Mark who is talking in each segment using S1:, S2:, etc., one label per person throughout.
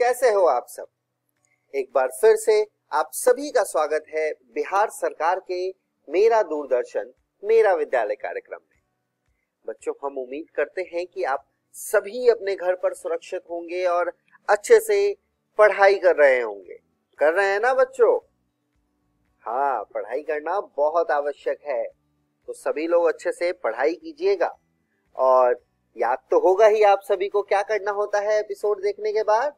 S1: कैसे हो आप सब। एक बार फिर से आप सभी का स्वागत है बिहार सरकार के मेरा दूरदर्शन मेरा विद्यालय कार्यक्रम में। बच्चों, हम उम्मीद करते हैं कि आप सभी अपने घर पर सुरक्षित होंगे और अच्छे से पढ़ाई कर रहे होंगे। कर रहे हैं ना बच्चों? हाँ, पढ़ाई करना बहुत आवश्यक है, तो सभी लोग अच्छे से पढ़ाई कीजिएगा। और याद तो होगा ही आप सभी को क्या करना होता है एपिसोड देखने के बाद।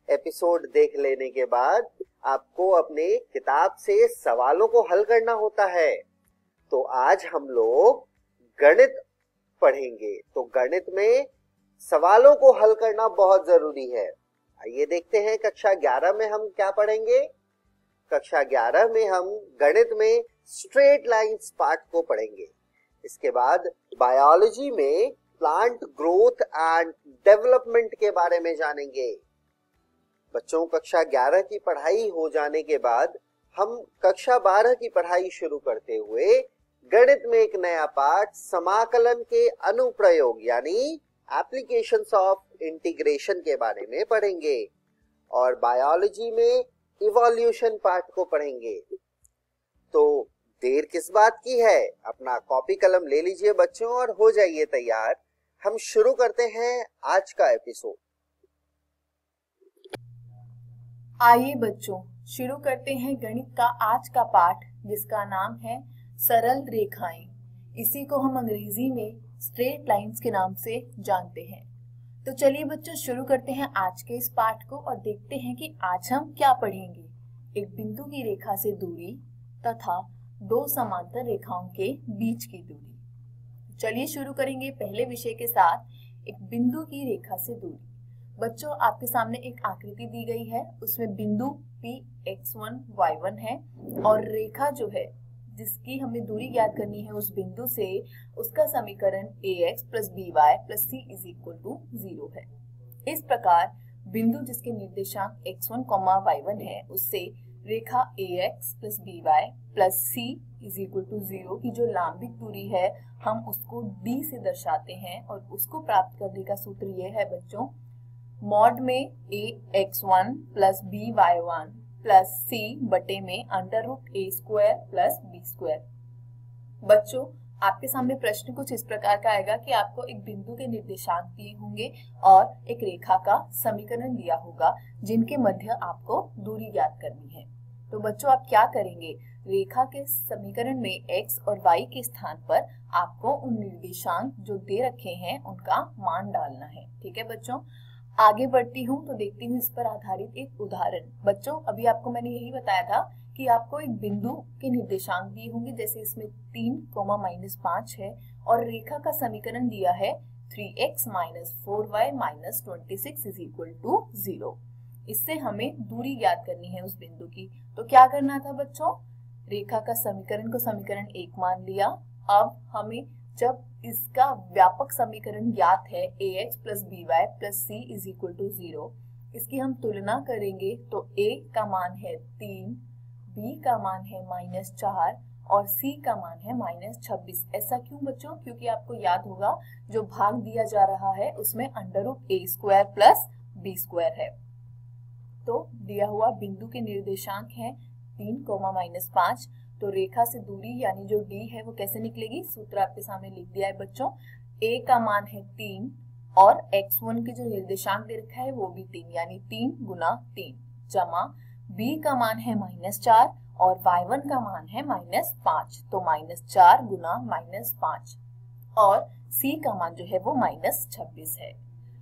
S1: एपिसोड देख लेने के बाद आपको अपने किताब से सवालों को हल करना होता है। तो आज हम लोग गणित पढ़ेंगे, तो गणित में सवालों को हल करना बहुत जरूरी है। आइए देखते हैं कक्षा 11 में हम क्या पढ़ेंगे। कक्षा 11 में हम गणित में स्ट्रेट लाइंस पार्ट को पढ़ेंगे। इसके बाद बायोलॉजी में प्लांट ग्रोथ एंड डेवलपमेंट के बारे में जानेंगे। बच्चों, कक्षा 11 की पढ़ाई हो जाने के बाद हम कक्षा 12 की पढ़ाई शुरू करते हुए गणित में एक नया पाठ समाकलन के अनुप्रयोग यानी एप्लीकेशंस ऑफ इंटीग्रेशन के बारे में पढ़ेंगे और बायोलॉजी में इवोल्यूशन पार्ट को पढ़ेंगे। तो देर किस बात की है, अपना कॉपी कलम ले लीजिए बच्चों और हो जाइए तैयार। हम शुरू करते हैं आज का एपिसोड।
S2: आइए बच्चों, शुरू करते हैं गणित का आज का पाठ, जिसका नाम है सरल रेखाएं। इसी को हम अंग्रेजी में स्ट्रेट लाइंस के नाम से जानते हैं। तो चलिए बच्चों, शुरू करते हैं आज के इस पाठ को और देखते हैं कि आज हम क्या पढ़ेंगे। एक बिंदु की रेखा से दूरी तथा दो समांतर रेखाओं के बीच की दूरी। चलिए शुरू करेंगे पहले विषय के साथ, एक बिंदु की रेखा से दूरी। बच्चों, आपके सामने एक आकृति दी गई है, उसमें बिंदु P x1 y1 है और रेखा जो है जिसकी हमें दूरी ज्ञात करनी है उस बिंदु से, उसका समीकरण ax + by + c = 0 है। इस प्रकार बिंदु जिसके निर्देशांक x1, y1 है, उससे रेखा ax + by + c = 0 की जो लांबिक दूरी है हम उसको d से दर्शाते हैं और उसको प्राप्त करने का सूत्र ये है बच्चों, मॉड में ax1 + by1 + c बटे में √a² + b²। बच्चों, आपके सामने प्रश्न कुछ इस प्रकार का आएगा कि आपको एक बिंदु के निर्देशांक दिए होंगे और एक रेखा का समीकरण दिया होगा जिनके मध्य आपको दूरी ज्ञात करनी है। तो बच्चों, आप क्या करेंगे, रेखा के समीकरण में x और y के स्थान पर आपको उन निर्देशांक जो दे रखे हैं उनका मान डालना है। ठीक है बच्चों, आगे बढ़ती हूँ तो देखती हूँ इस पर आधारित एक उदाहरण। बच्चों, अभी आपको मैंने यही बताया था कि आपको एक बिंदु के निर्देशांक दिए होंगे, जैसे इसमें 3, -5 है और रेखा का समीकरण दिया है 3x - 4y - 26 = 0। इससे हमें दूरी ज्ञात करनी है उस बिंदु की। तो क्या करना था बच्चों, रेखा का समीकरण को समीकरण 1 मान लिया। अब हमें जब इसका व्यापक समीकरण ज्ञात है ax + by + c = 0, इसकी हम तुलना करेंगे तो a का मान है 3, b का मान है -4 और c का मान है -26। ऐसा क्यों बच्चों? क्योंकि आपको याद होगा जो भाग दिया जा रहा है उसमें √a² + b² है। तो दिया हुआ बिंदु के निर्देशांक है 3, -5। तो रेखा से दूरी यानी जो d है वो कैसे निकलेगी, सूत्र आपके सामने लिख दिया है बच्चों। a का मान है 3 और x1 के जो निर्देशांक दे रखा है वो भी 3 यानी 3 × 3 जमा b का मान है -4 और y1 का मान है -5, तो -4 × -5 और c का मान जो है वो -26 है।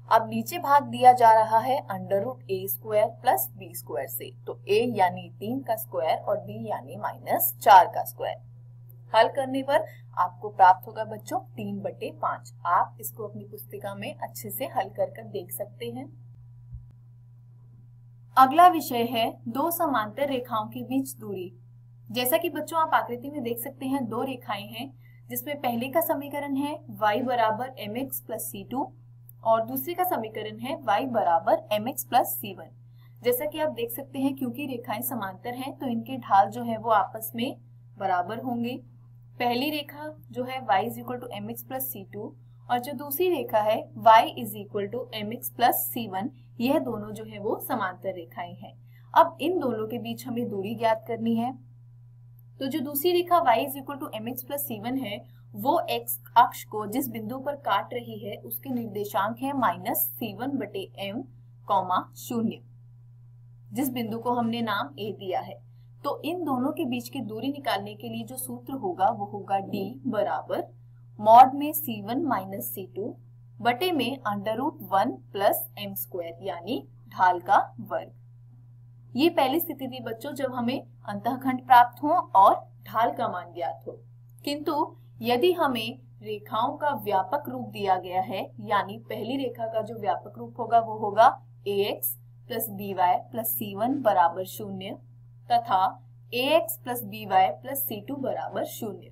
S2: अब नीचे भाग दिया जा रहा है √a² + b² से, तो a यानी 3 का स्क्वायर और b यानी -4 का स्क्वायर। हल करने पर आपको प्राप्त होगा बच्चों 3/5। आप इसको अपनी पुस्तिका में अच्छे से हल कर देख सकते हैं। अगला विषय है दो समांतर रेखाओं के बीच दूरी। जैसा कि बच्चों आप आकृति में देख सकते हैं, दो रेखाएं हैं जिसमें पहले का समीकरण है y = mx + c2 और दूसरे का समीकरण है y = mx + c1। जैसा कि आप देख सकते हैं, क्योंकि रेखाएं समांतर हैं तो इनके ढाल जो है वो आपस में बराबर होंगे। पहली रेखा जो है y = mx + c2 और जो दूसरी रेखा है y is equal to mx plus c1, यह दोनों जो है वो समांतर रेखाएं हैं। अब इन दोनों के बीच हमें दूरी ज्ञात करनी है। तो जो दूसरी रेखा y is equal to mx plus c1 है, वो x अक्ष को जिस बिंदु पर काट रही है उसके निर्देशांक है माइनस c1 बटे m, 0, जिस बिंदु को हमने नाम a दिया है। तो इन दोनों के बीच की दूरी निकालने के लिए जो सूत्र होगा वो होगा d बराबर मॉड में c1 माइनस c2 बटे में √1 प्लस m स्क्वायर, यानी ढाल का वर्ग। ये पहली स्थिति थी बच्चों जब हमें अंतःखंड प्राप्त हो और ढाल का मान ज्ञात हो। किंतु यदि हमें रेखाओं का व्यापक रूप दिया गया है, यानी पहली रेखा का जो व्यापक रूप होगा वो होगा ax plus by plus c1 बराबर 0 तथा ax plus by plus c2 बराबर 0,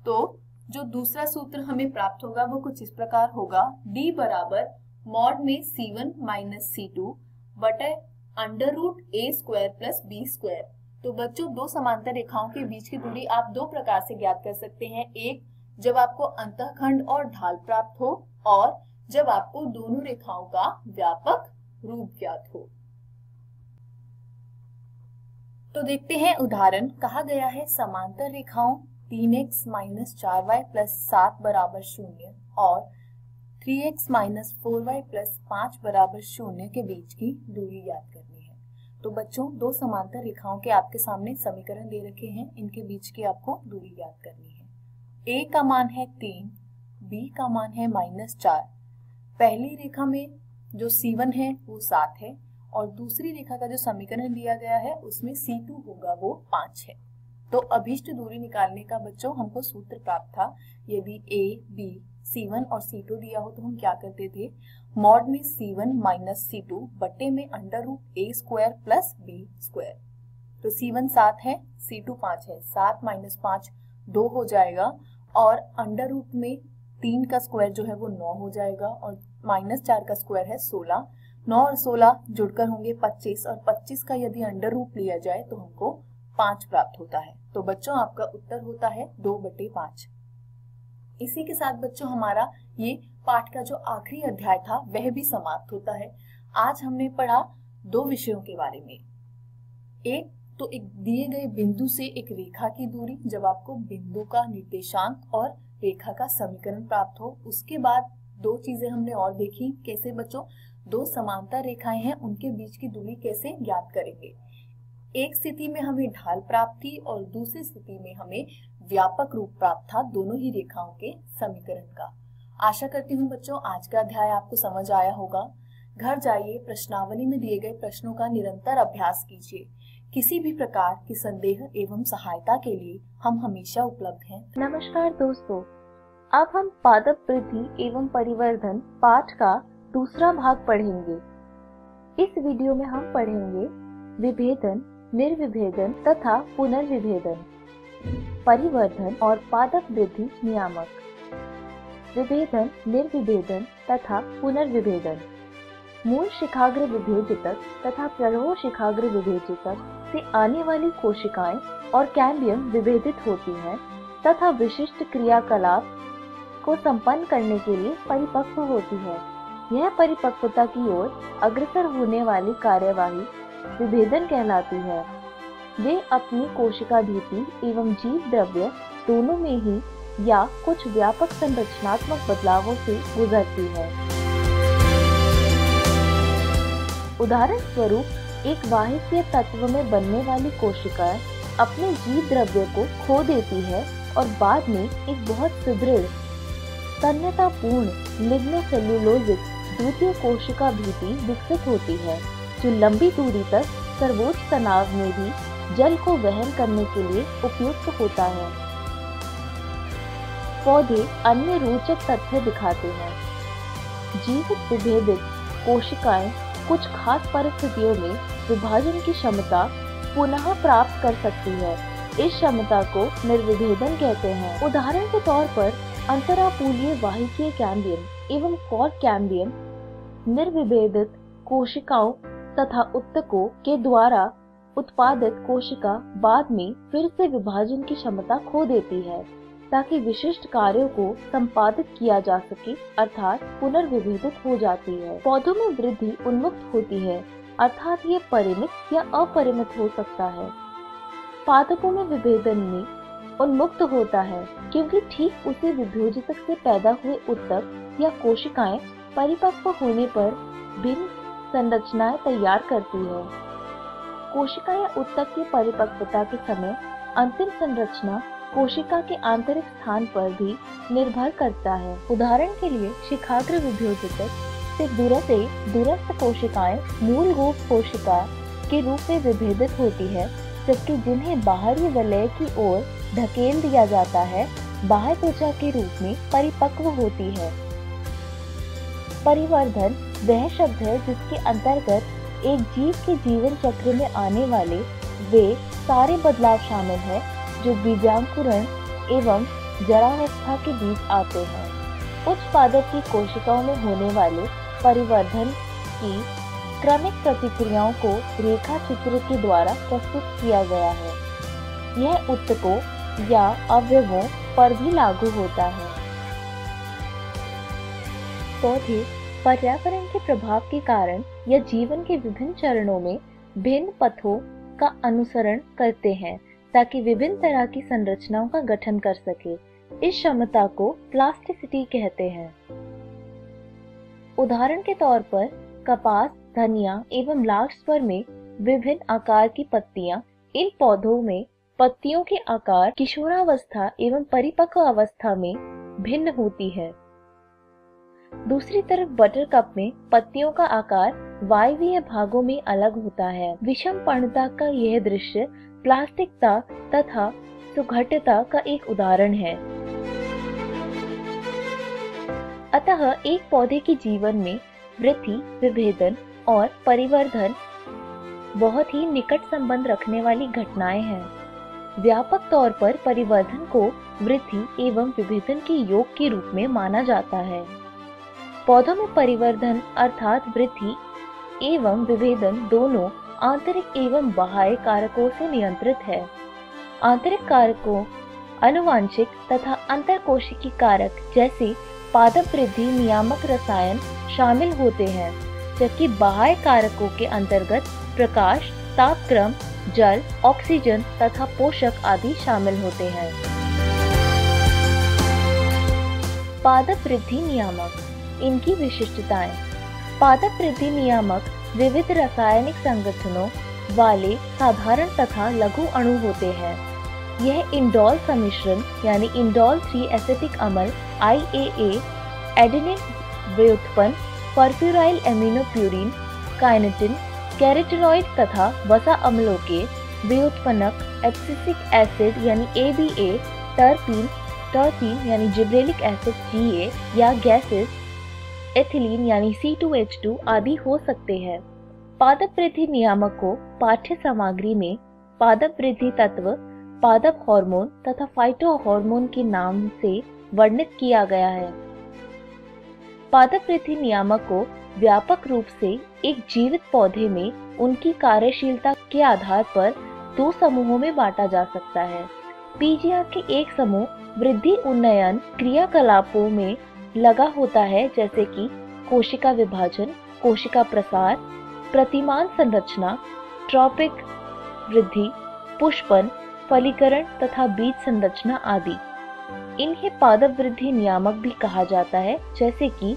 S2: तो जो दूसरा सूत्र हमें प्राप्त होगा वो कुछ इस प्रकार होगा, d बराबर मॉड में c1 माइनस c2 बटे √a square plus b square. तो बच्चों दो समांतर रेखाओं के बीच की दूरी आप दो प्रकार से ज्ञात कर सकते हैं, एक जब आपको अंतःखंड और ढाल प्राप्त हो और जब आपको दोनों रेखाओं का व्यापक रूप ज्ञात हो। तो देखते हैं उदाहरण। कहा गया है समांतर रेखाओं 3x माइनस 4y प्लस 7 बराबर 0 और 3x माइनस 4y प्लस 5 बराबर 0 के बीच की दूरी ज्ञात करनी है। तो बच्चों दो समांतर रेखाओं के आपके सामने समीकरण दे रखे हैं, इनके बीच की आपको दूरी ज्ञात करनी है। a का मान है 3, b का मान है -4। पहली रेखा में जो c1 है वो 7 है और दूसरी रेखा का जो समीकरण दिया गया है उसमें c2 होगा वो 5 है। तो अभीष्ट दूरी निकालने का बच्चों हमको सूत्र प्राप्त था। यदि a, b, c1 और c2 दिया हो तो हम क्या करते थे, मॉड में c1 माइनस c2 बटे में √a square plus b square. तो c1 7 है, c2 5 है, 7 माइनस 5 2 हो जाएगा और √ में 3 का स्क्वायर जो है वो 9 हो जाएगा और -4 का स्क्वायर है 16। 9 और 16 जुड़कर होंगे 25 और 25 का यदि √ लिया जाए तो हमको 5 प्राप्त होता है। तो बच्चों आपका उत्तर होता है 2/5। इसी के साथ बच्चों हमारा ये पाठ का जो आखिरी अध्याय था वह भी समाप्त होता है। आज हमने पढ़ा दो विषयों के बारे में। एक तो एक दिए गए बिंदु से एक रेखा की दूरी, जब आपको बिंदु का निर्देशांक और रेखा का समीकरण प्राप्त हो। उसके बाद दो चीजें हमने और देखी, कैसे बच्चों दो समांतर रेखाएं हैं उनके बीच की दूरी कैसे ज्ञात करेंगे। एक स्थिति में हमें ढाल प्राप्त थी और दूसरी स्थिति में हमें व्यापक रूप प्राप्त था दोनों ही रेखाओं के समीकरण का। आशा करती हूँ बच्चों आज का अध्याय आपको समझ आया होगा। घर जाइए, प्रश्नावली में दिए गए प्रश्नों का निरंतर अभ्यास कीजिए। किसी भी प्रकार की संदेह एवं सहायता के लिए हम हमेशा उपलब्ध हैं।
S3: नमस्कार दोस्तों, अब हम पादप वृद्धि एवं परिवर्धन पाठ का दूसरा भाग पढ़ेंगे। इस वीडियो में हम पढ़ेंगे विभेदन, निर्विभेदन तथा पुनर्विभेदन, परिवर्धन और पादप वृद्धि नियामक। विभेदन, निर्विभेदन तथा पुनर्विभेदन। मूल शिखाग्र विभेदितक तथा प्ररोह शिखाग्र विभेदितक से आने वाली कोशिकाएं और कैम्बियम विभेदित होती हैं तथा विशिष्ट क्रियाकलाप को संपन्न करने के लिए परिपक्व होती है। यह परिपक्वता की ओर अग्रसर होने वाली कार्यवाही विभेदन कहलाती है। वे अपनी कोशिका भित्ति एवं जीव द्रव्य दोनों में ही या कुछ व्यापक संरचनात्मक बदलावों से गुजरती है। उदाहरण स्वरूप एक वाहिकीय तत्व में बनने वाली कोशिकाएं अपने जीव द्रव्य को खो देती है और बाद में एक बहुत सुदृढ़ तन्यतापूर्ण लिग्नोसेल्यूलोजिक द्वितीय कोशिका भित्ति विकसित होती है, जो लंबी दूरी तक सर्वोच्च तनाव में भी जल को वहन करने के लिए उपयुक्त होता है। पौधे अन्य रोचक तथ्य दिखाते हैं। जीवित विभेदित कोशिकाएं कुछ खास परिस्थितियों में विभाजन की क्षमता पुनः प्राप्त कर सकती है। इस क्षमता को निर्विभेदन कहते हैं। उदाहरण के तौर पर अंतरापूलीय वाहिकीय कैम्बियम एवं कॉर्क कैम्बियम निर्विभेदित कोशिकाओं तथा उत्तकों के द्वारा उत्पादित कोशिका बाद में फिर से विभाजन की क्षमता खो देती है ताकि विशिष्ट कार्यों को संपादित किया जा सके, अर्थात पुनर्विभेदित हो जाती है। पौधों में वृद्धि उन्मुक्त होती है, अर्थात ये परिमित या अपरिमित हो सकता है। पादपों में विभेदन में उन्मुक्त होता है क्योंकि ठीक उसी विभेदितक से पैदा हुए उत्तक या कोशिकाएं परिपक्व होने पर भिन्न संरचनाएं तैयार करती है। कोशिका या उत्तक की परिपक्वता के समय अंतिम संरचना कोशिका के आंतरिक स्थान पर भी निर्भर करता है। उदाहरण के लिए शिखाग्र विभेदितक से दूरस्थ कोशिकाएं मूल रूप कोशिका के रूप में विभेदित होती है, जबकि जिन्हें बाहरी वलय की ओर धकेल दिया जाता है बाह्य त्वचा के रूप में परिपक्व होती है। परिवर्धन वह शब्द है जिसके अंतर्गत एक जीव के जीवन चक्र में आने वाले वे सारे बदलाव शामिल है जो बीजांकुरण एवं जरावस्था के बीच आते हैं। उच्च पादप की कोशिकाओं में होने वाले परिवर्धन की क्रमिक प्रतिक्रियाओं को रेखा चित्र के द्वारा प्रस्तुत किया गया है। यह उत्तकों या अवयवों पर भी लागू होता है। पौधे पर्यावरण के प्रभाव के कारण या जीवन के विभिन्न चरणों में भिन्न पथों का अनुसरण करते हैं ताकि विभिन्न तरह की संरचनाओं का गठन कर सके। इस क्षमता को प्लास्टिसिटी कहते हैं। उदाहरण के तौर पर कपास, धनिया एवं लार्स्पर में विभिन्न आकार की पत्तियां। इन पौधों में पत्तियों के आकार किशोरावस्था एवं परिपक्व अवस्था में भिन्न होती है। दूसरी तरफ बटरकप में पत्तियों का आकार वायवीय भागों में अलग होता है। विषमपर्णता का यह दृश्य प्लास्टिकता तथा सुघट्यता का एक उदाहरण है। अतः एक पौधे के जीवन में वृद्धि, विभेदन और परिवर्धन बहुत ही निकट संबंध रखने वाली घटनाएं हैं। व्यापक तौर पर परिवर्धन को वृद्धि एवं विभेदन के योग के रूप में माना जाता है। पौधों में परिवर्धन अर्थात वृद्धि एवं विभेदन दोनों आंतरिक एवं बाह्य कारकों से नियंत्रित है। आंतरिक कारकों आनुवांशिक तथा अंतरकोशिकी कारक जैसे पादप वृद्धि नियामक रसायन शामिल होते हैं, जबकि बाह्य कारकों के अंतर्गत प्रकाश, तापक्रम, जल, ऑक्सीजन तथा पोषक आदि शामिल होते हैं। पादप वृद्धि नियामक, इनकी विशिष्टताएं। पादप वृद्धि नियामक विविध रासायनिक संगठनों वाले साधारण तथा लघु अणु होते हैं। यह इंडोल सम्मिश्रण यानी इंडोल 3 एसिटिक अम्ल IAA, एडेनिन व्युत्पन्न परफ्यूराइल एमिनोप्यूरिन, काइनेटिन, कैरोटीनॉइड तथा वसा अम्लों के व्युत्पन्नक एब्सिसिक एसिड यानी ABA, टर्पीन यानी जिब्रेलिक एसिड GA या गैसेस एथिलीन यानी C2H2 आदि हो सकते हैं। पादप वृद्धि नियामक को पाठ्य सामग्री में पादप वृद्धि तत्व, पादप हार्मोन तथा फाइटो हार्मोन के नाम से वर्णित किया गया है। पादप वृद्धि नियामक को व्यापक रूप से एक जीवित पौधे में उनकी कार्यशीलता के आधार पर 2 समूहों में बांटा जा सकता है। पीजीआर के एक समूह वृद्धि उन्नयन क्रियाकलापों में लगा होता है, जैसे कि कोशिका विभाजन, कोशिका प्रसार, प्रतिमान संरचना, ट्रॉपिक वृद्धि, पुष्पन, फलीकरण तथा बीज संरचना आदि। इन्हें पादप वृद्धि नियामक भी कहा जाता है, जैसे कि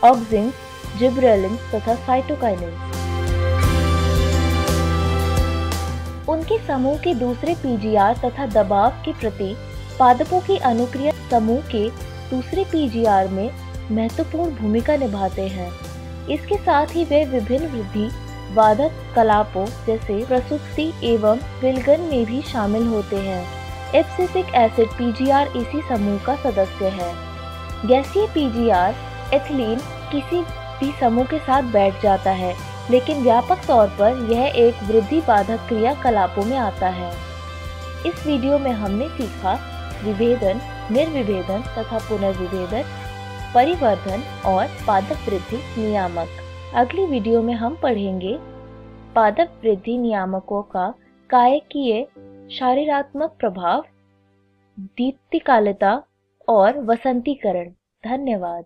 S3: ऑक्सिन्स, जिबरेलिन्स तथा साइटोकाइनिन्स। उनके समूह के दूसरे पीजीआर तथा दबाव के प्रति पादपों की अनुक्रिया समूह के दूसरे पीजीआर में महत्वपूर्ण भूमिका निभाते हैं। इसके साथ ही वे विभिन्न वृद्धि वादक कलापों जैसे प्रसूति एवं विलगन में भी शामिल होते हैं। एब्सिसिक एसिड पीजीआर इसी समूह का सदस्य है। गैसीय पीजीआर एथिलीन किसी भी समूह के साथ बैठ जाता है, लेकिन व्यापक तौर पर यह एक वृद्धि बाधक क्रियाकलापों में आता है। इस वीडियो में हमने सीखा विभेदन, निर्विभेदन तथा पुनर्विभेदन, परिवर्धन और पादप वृद्धि नियामक। अगली वीडियो में हम पढ़ेंगे पादप वृद्धि नियामकों का कायकीय शारीरात्मक प्रभाव, दीप्तिकालता और वसंतीकरण। धन्यवाद।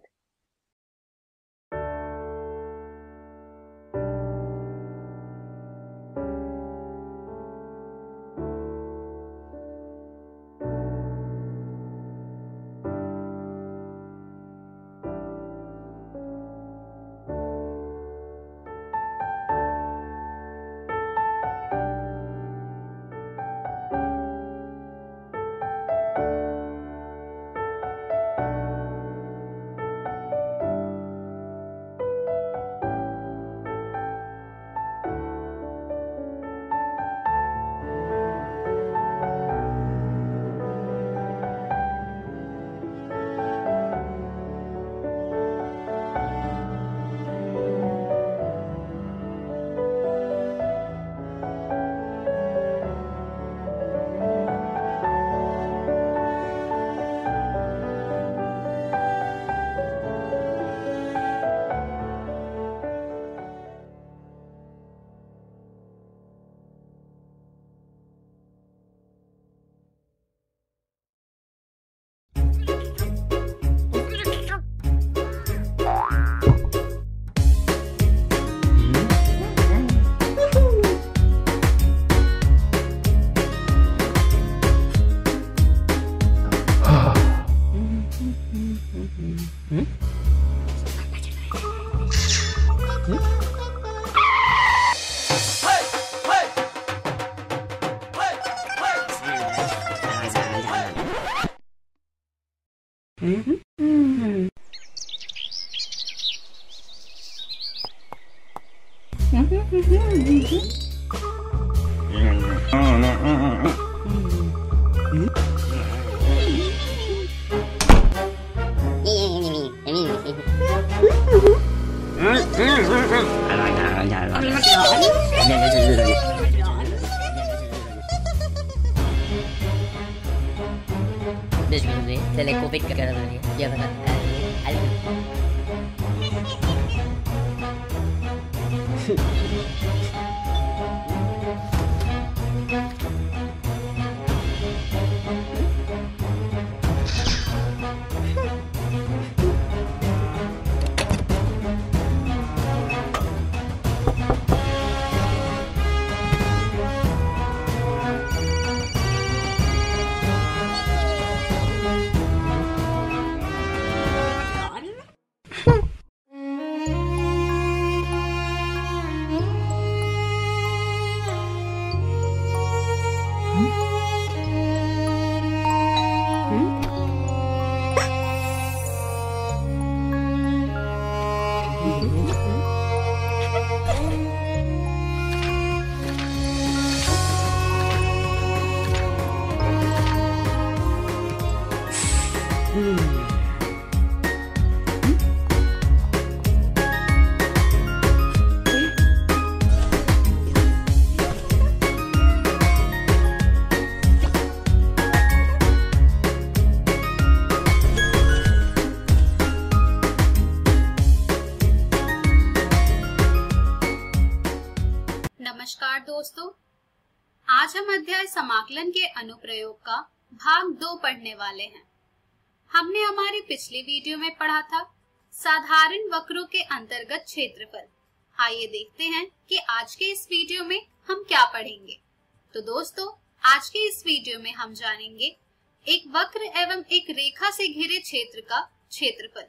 S4: Se le COVID ka na rin. Diyan na.
S5: नमस्कार दोस्तों, आज हम अध्याय समाकलन के अनुप्रयोग का भाग 2 पढ़ने वाले हैं। हमने हमारी पिछली वीडियो में पढ़ा था साधारण वक्रों के अंतर्गत क्षेत्रफल। आइए देखते हैं कि आज के इस वीडियो में हम क्या पढ़ेंगे। तो दोस्तों, आज के इस वीडियो में हम जानेंगे एक वक्र एवं एक रेखा से घिरे क्षेत्र का क्षेत्रफल।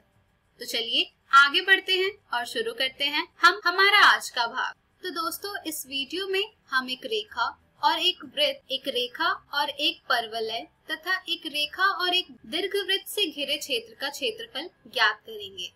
S5: तो चलिए आगे बढ़ते हैं और शुरू करते हैं हम हमारा आज का भाग। तो दोस्तों, इस वीडियो में हम एक रेखा और एक वृत्त, एक रेखा और एक परवलय तथा एक रेखा और एक दीर्घवृत्त से घिरे क्षेत्र का क्षेत्रफल ज्ञात करेंगे।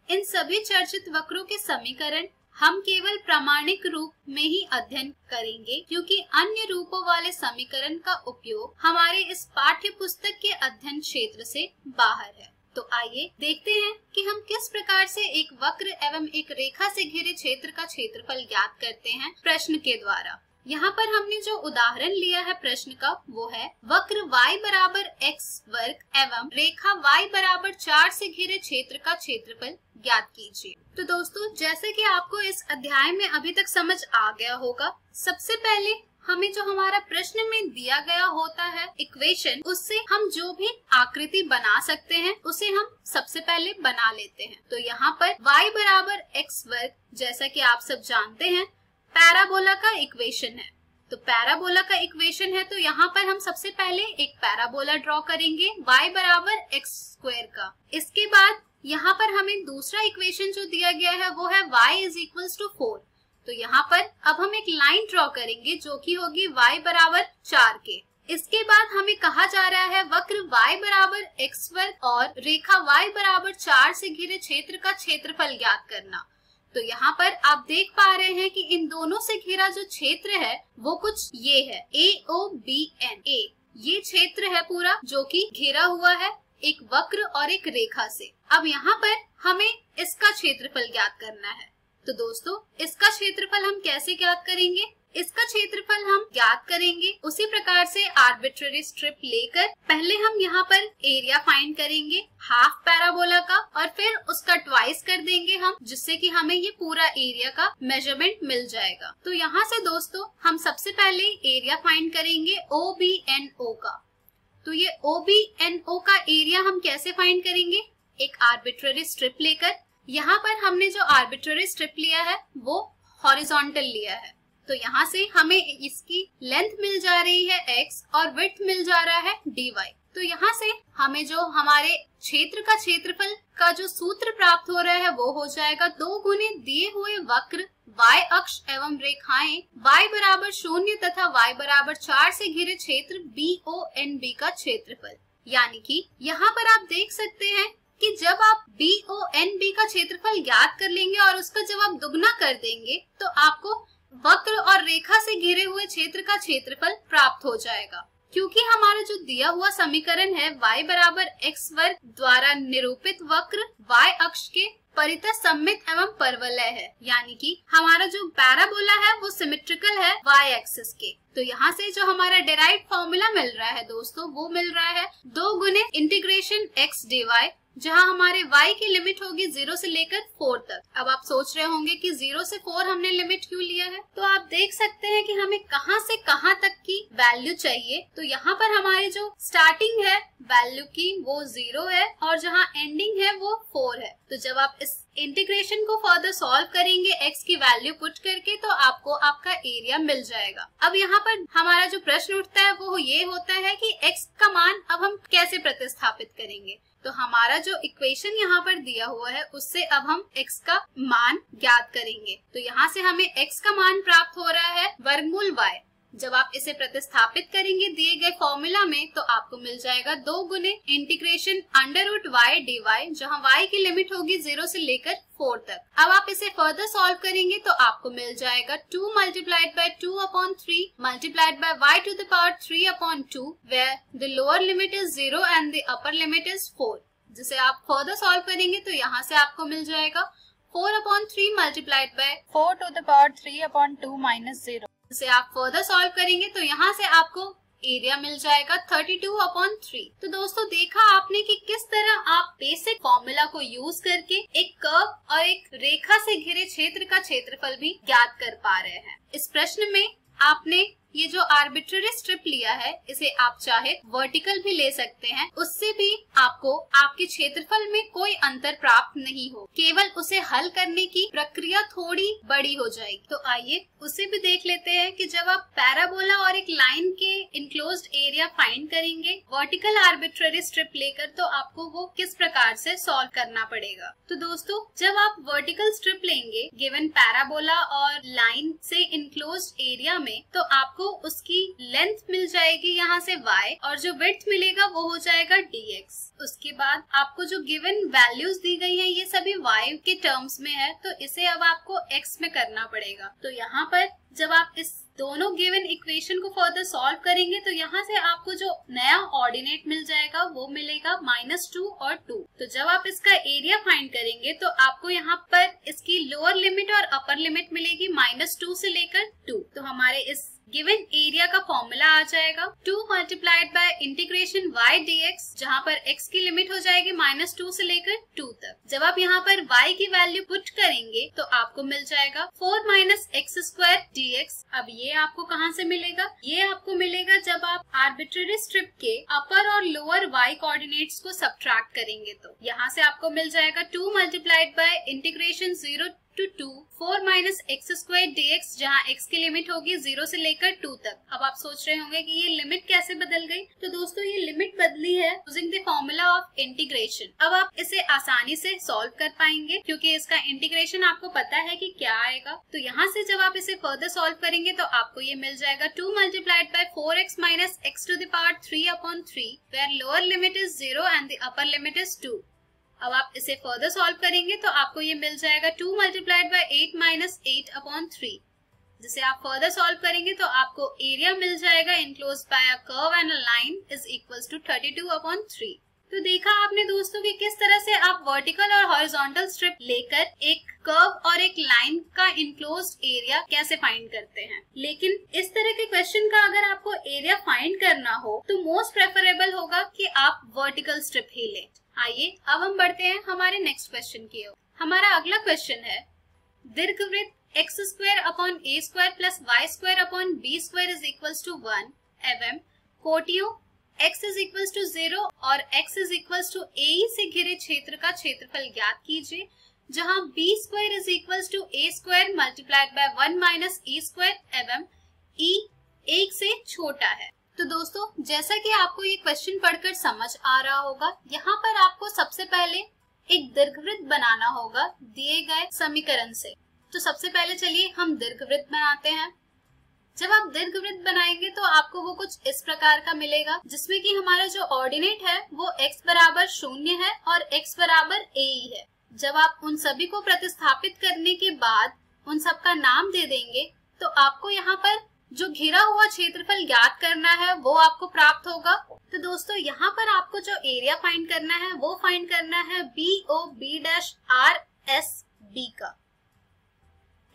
S5: इन सभी चर्चित वक्रों के समीकरण हम केवल प्रामाणिक रूप में ही अध्ययन करेंगे, क्योंकि अन्य रूपों वाले समीकरण का उपयोग हमारे इस पाठ्य पुस्तक के अध्ययन क्षेत्र से बाहर है। तो आइए देखते हैं कि हम किस प्रकार से एक वक्र एवं एक रेखा से घिरे क्षेत्र का क्षेत्रफल ज्ञात करते हैं प्रश्न के द्वारा। यहाँ पर हमने जो उदाहरण लिया है प्रश्न का, वो है वक्र y बराबर x वर्ग एवं रेखा y बराबर 4 से घिरे क्षेत्र का क्षेत्रफल ज्ञात कीजिए। तो दोस्तों, जैसे कि आपको इस अध्याय में अभी तक समझ आ गया होगा, सबसे पहले हमें जो हमारा प्रश्न में दिया गया होता है इक्वेशन, उससे हम जो भी आकृति बना सकते हैं उसे हम सबसे पहले बना लेते हैं। तो यहाँ पर y बराबर x वर्ग, जैसा कि आप सब जानते हैं, पैराबोला का इक्वेशन है। तो पैराबोला का इक्वेशन है, तो यहाँ पर हम सबसे पहले एक पैराबोला ड्रॉ करेंगे y बराबर x स्क्वायर का। इसके बाद यहाँ पर हमें दूसरा इक्वेशन जो दिया गया है वो है y इज इक्वल्स टू 4। तो यहाँ पर अब हम एक लाइन ड्रॉ करेंगे जो कि होगी y बराबर 4 के। इसके बाद हमें कहा जा रहा है वक्र y बराबर x वर्ग और रेखा y बराबर 4 से घिरे क्षेत्र का क्षेत्रफल ज्ञात करना। तो यहाँ पर आप देख पा रहे हैं कि इन दोनों से घिरा जो क्षेत्र है वो कुछ ये है, AOBN। ये क्षेत्र है पूरा जो कि घिरा हुआ है एक वक्र और एक रेखा से। अब यहाँ पर हमें इसका क्षेत्रफल ज्ञात करना है। तो दोस्तों, इसका क्षेत्रफल हम कैसे ज्ञात करेंगे? इसका क्षेत्रफल हम ज्ञात करेंगे उसी प्रकार से आर्बिट्ररी स्ट्रिप लेकर पहले हम यहाँ पर एरिया फाइंड करेंगे हाफ पैराबोला का और फिर उसका ट्वाइस कर देंगे हम, जिससे कि हमें ये पूरा एरिया का मेजरमेंट मिल जाएगा। तो यहाँ से दोस्तों हम सबसे पहले एरिया फाइंड करेंगे OBNO का। तो ये OBNO का एरिया हम कैसे फाइंड करेंगे? एक आर्बिट्ररी स्ट्रिप लेकर। यहाँ पर हमने जो आर्बिट्ररी स्ट्रिप लिया है वो हॉरिजॉन्टल लिया है, तो यहाँ से हमें इसकी लेंथ मिल जा रही है x और विड्थ मिल जा रहा है dy। तो यहाँ से हमें जो हमारे क्षेत्र का क्षेत्रफल का जो सूत्र प्राप्त हो रहा है वो हो जाएगा 2 गुने दिए हुए वक्र y अक्ष एवं रेखाएं y बराबर 0 तथा y बराबर 4 से घिरे क्षेत्र BONB का क्षेत्रफल। यानी कि यहाँ पर आप देख सकते हैं कि जब आप BONB का क्षेत्रफल ज्ञात कर लेंगे और उसका जब आप दुगना कर देंगे तो आपको वक्र और रेखा से घिरे हुए क्षेत्र का क्षेत्रफल प्राप्त हो जाएगा। क्योंकि हमारा जो दिया हुआ समीकरण है y बराबर x वर्ग द्वारा निरूपित वक्र y अक्ष के परितः सममित एवं परवलय है, यानी कि हमारा जो पैराबोला है वो सिमेट्रिकल है y एक्सिस के। तो यहाँ से जो हमारा डेराइव्ड फॉर्मूला मिल रहा है दोस्तों वो मिल रहा है 2 गुने इंटीग्रेशन x dy, जहाँ हमारे y की लिमिट होगी 0 से लेकर 4 तक। अब आप सोच रहे होंगे कि 0 से 4 हमने लिमिट क्यों लिया है? तो आप देख सकते हैं कि हमें कहाँ से कहाँ तक की वैल्यू चाहिए। तो यहाँ पर हमारी जो स्टार्टिंग है वैल्यू की वो 0 है और जहाँ एंडिंग है वो 4 है। तो जब आप इस इंटीग्रेशन को फर्दर सॉल्व करेंगे x की वैल्यू पुट करके तो आपको आपका एरिया मिल जाएगा। अब यहाँ पर हमारा जो प्रश्न उठता है वो ये होता है कि x का मान अब हम कैसे प्रतिस्थापित करेंगे। तो हमारा जो इक्वेशन यहाँ पर दिया हुआ है उससे अब हम x का मान ज्ञात करेंगे। तो यहाँ से हमें x का मान प्राप्त हो रहा है वर्गमूल y। जब आप इसे प्रतिस्थापित करेंगे दिए गए फॉर्मूला में तो आपको मिल जाएगा 2 गुने integration under root y dy, जहाँ y की लिमिट होगी 0 से लेकर 4 तक। अब आप इसे फर्दर सॉल्व करेंगे तो आपको मिल जाएगा 2 multiplied by 2/3 multiplied by y to the power 3/2 where the lower limit is 0 and the upper limit is 4। जिसे आप फर्दर सॉल्व करेंगे तो यहाँ से आपको मिल जाएगा 4/3 multiplied by 4 to the power 3/2 minus 0। इसे आप फर्दर सॉल्व करेंगे तो यहाँ से आपको एरिया मिल जाएगा 32/3। तो दोस्तों देखा आपने कि किस तरह आप बेसिक फॉर्मूला को यूज करके एक कर्व और एक रेखा से घिरे क्षेत्र का क्षेत्रफल भी ज्ञात कर पा रहे हैं। इस प्रश्न में आपने ये जो आर्बिट्ररी स्ट्रिप लिया है इसे आप चाहे वर्टिकल भी ले सकते हैं, उससे भी आपको आपके क्षेत्रफल में कोई अंतर प्राप्त नहीं हो, केवल उसे हल करने की प्रक्रिया थोड़ी बड़ी हो जाएगी। तो आइए उसे भी देख लेते हैं कि जब आप पैराबोला और एक लाइन के इनक्लोज्ड एरिया फाइंड करेंगे वर्टिकल आर्बिट्ररी स्ट्रिप लेकर तो आपको वो किस प्रकार से सॉल्व करना पड़ेगा। तो दोस्तों जब आप वर्टिकल स्ट्रिप लेंगे गिवन पैराबोला और लाइन से इनक्लोज्ड एरिया में तो आपको उसकी लेंथ मिल जाएगी यहाँ से y और जो विड्थ मिलेगा वो हो जाएगा dx। उसके बाद आपको जो गिवन वैल्यूज दी गई है ये सभी y के टर्म्स में है, तो इसे अब आपको x में करना पड़ेगा। तो यहाँ पर जब आप इस दोनों गिवन इक्वेशन को फर्दर सॉल्व करेंगे तो यहाँ से आपको जो नया ऑर्डिनेट मिल जाएगा वो मिलेगा -2 और 2। तो जब आप इसका एरिया फाइंड करेंगे तो आपको यहाँ पर इसकी लोअर लिमिट और अपर लिमिट मिलेगी -2 से लेकर 2। तो हमारे इस गिवन एरिया का फॉर्मूला आ जाएगा 2 multiplied bye integration y dx, जहाँ पर x की लिमिट हो जाएगी -2 से लेकर 2 तक। जब आप यहाँ पर y की वैल्यू पुट करेंगे तो आपको मिल जाएगा 4 - x² dx। अब ये आपको कहाँ से मिलेगा? ये आपको मिलेगा जब आप आर्बिट्रेरी स्ट्रिप के अपर और लोअर y कोऑर्डिनेट्स को सब्ट्रैक्ट करेंगे। तो यहाँ से आपको मिल जाएगा 2 multiplied bye integration 0 to 2 4 - x² dx, जहाँ x की लिमिट होगी 0 से लेकर 2 तक। अब आप सोच रहे होंगे कि ये लिमिट कैसे बदल गई? तो दोस्तों ये लिमिट बदली है using the formula of integration. अब आप इसे आसानी से सॉल्व कर पाएंगे क्योंकि इसका इंटीग्रेशन आपको पता है कि क्या आएगा। तो यहाँ से जब आप इसे फर्दर सॉल्व करेंगे तो आपको ये मिल जाएगा 2 multiplied bye 4x - x⁻³ where lower limit is 0 and the upper limit is 2। अब आप इसे फर्दर सॉल्व करेंगे तो आपको ये मिल जाएगा 2 मल्टीप्लाइड बाय 8 - 8/3। जिसे आप फर्दर सॉल्व करेंगे तो आपको एरिया मिल जाएगा enclosed by a curve and a line is equals to 32/3। तो देखा आपने दोस्तों कि किस तरह से आप वर्टिकल और हॉरिजॉन्टल स्ट्रिप लेकर एक कर्व और एक लाइन का इनक्लोज्ड एरिया कैसे फाइंड करते हैं। लेकिन इस तरह के क्वेश्चन का अगर आपको एरिया फाइंड करना हो तो मोस्ट प्रेफरेबल होगा कि आप वर्टिकल स्ट्रिप ही लें। आइए अब हम बढ़ते हैं हमारे नेक्स्ट क्वेश्चन की ओर। हमारा अगला क्वेश्चन है दीर्घवृत्त x² / a² + y² / b² is equals to 1 एवं कोटियों x इज इक्वल्स टू 0 और x is equals to ae से घिरे क्षेत्र का क्षेत्रफल ज्ञात कीजिए, जहां b² is equals to a² multiplied by 1 - e² एवं e 1 से छोटा है। तो दोस्तों जैसा कि आपको ये क्वेश्चन पढ़कर समझ आ रहा होगा, यहाँ पर आपको सबसे पहले एक दीर्घवृत्त बनाना होगा दिए गए समीकरण से। तो सबसे पहले चलिए हम दीर्घवृत्त बनाते हैं। जब आप दीर्घवृत्त बनाएंगे तो आपको वो कुछ इस प्रकार का मिलेगा, जिसमें कि हमारा जो ऑर्डिनेट है वो x = 0 है और x = ae है। जब आप उन सभी को प्रतिस्थापित करने के बाद उन सब का नाम दे देंगे तो आपको यहाँ पर जो घिरा हुआ क्षेत्रफल ज्ञात करना है वो आपको प्राप्त होगा। तो दोस्तों यहाँ पर आपको जो एरिया फाइंड करना है वो फाइंड करना है BOB'(RSB) का।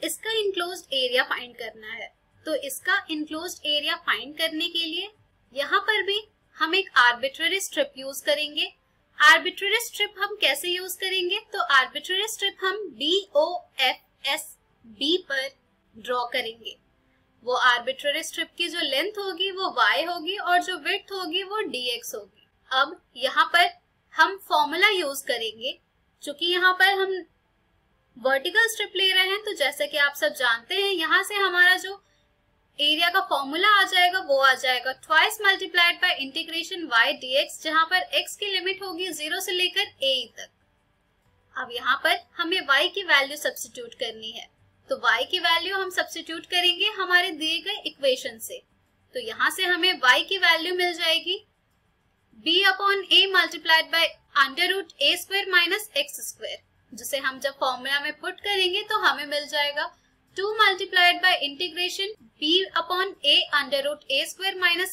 S5: इसका इनक्लोज्ड एरिया फाइंड करना है। तो इसका इनक्लोज्ड एरिया फाइंड करने के लिए यहाँ पर भी हम एक आर्बिट्रेरी स्ट्रिप यूज करेंगे। आर्बिट्रेरी स्ट्रिप हम कैसे यूज करेंगे? तो आर्बिट्रेरी स्ट्रिप हम BOFSB पर ड्रॉ करेंगे। वो आर्बिट्रेरी स्ट्रिप की जो लेंथ होगी वो y होगी और जो विड्थ होगी वो dx होगी। अब यहाँ पर हम फॉर्मूला यूज करेंगे, चूंकि यहाँ पर हम वर्टिकल स्ट्रिप ले रहे हैं तो जैसे कि आप सब जानते हैं यहाँ से हमारा जो एरिया का फॉर्मूला आ जाएगा वो आ जाएगा twice multiplied by integration y dx, जहाँ पर x की लिमिट होगी 0 से लेकर a तक। अब यहाँ पर हमें y की वैल्यू सब्स्टिट्यूट करनी है। तो y की वैल्यू हम सब्स्टिट्यूट करेंगे हमारे दिए गए इक्वेशन से। तो यहाँ से हमें y की वैल्यू मिल जाएगी b/a multiplied by √a² - x², जिसे हम जब फॉर्मूला में पुट करेंगे तो हमें मिल जाएगा 2 multiplied bye integration b/a √a²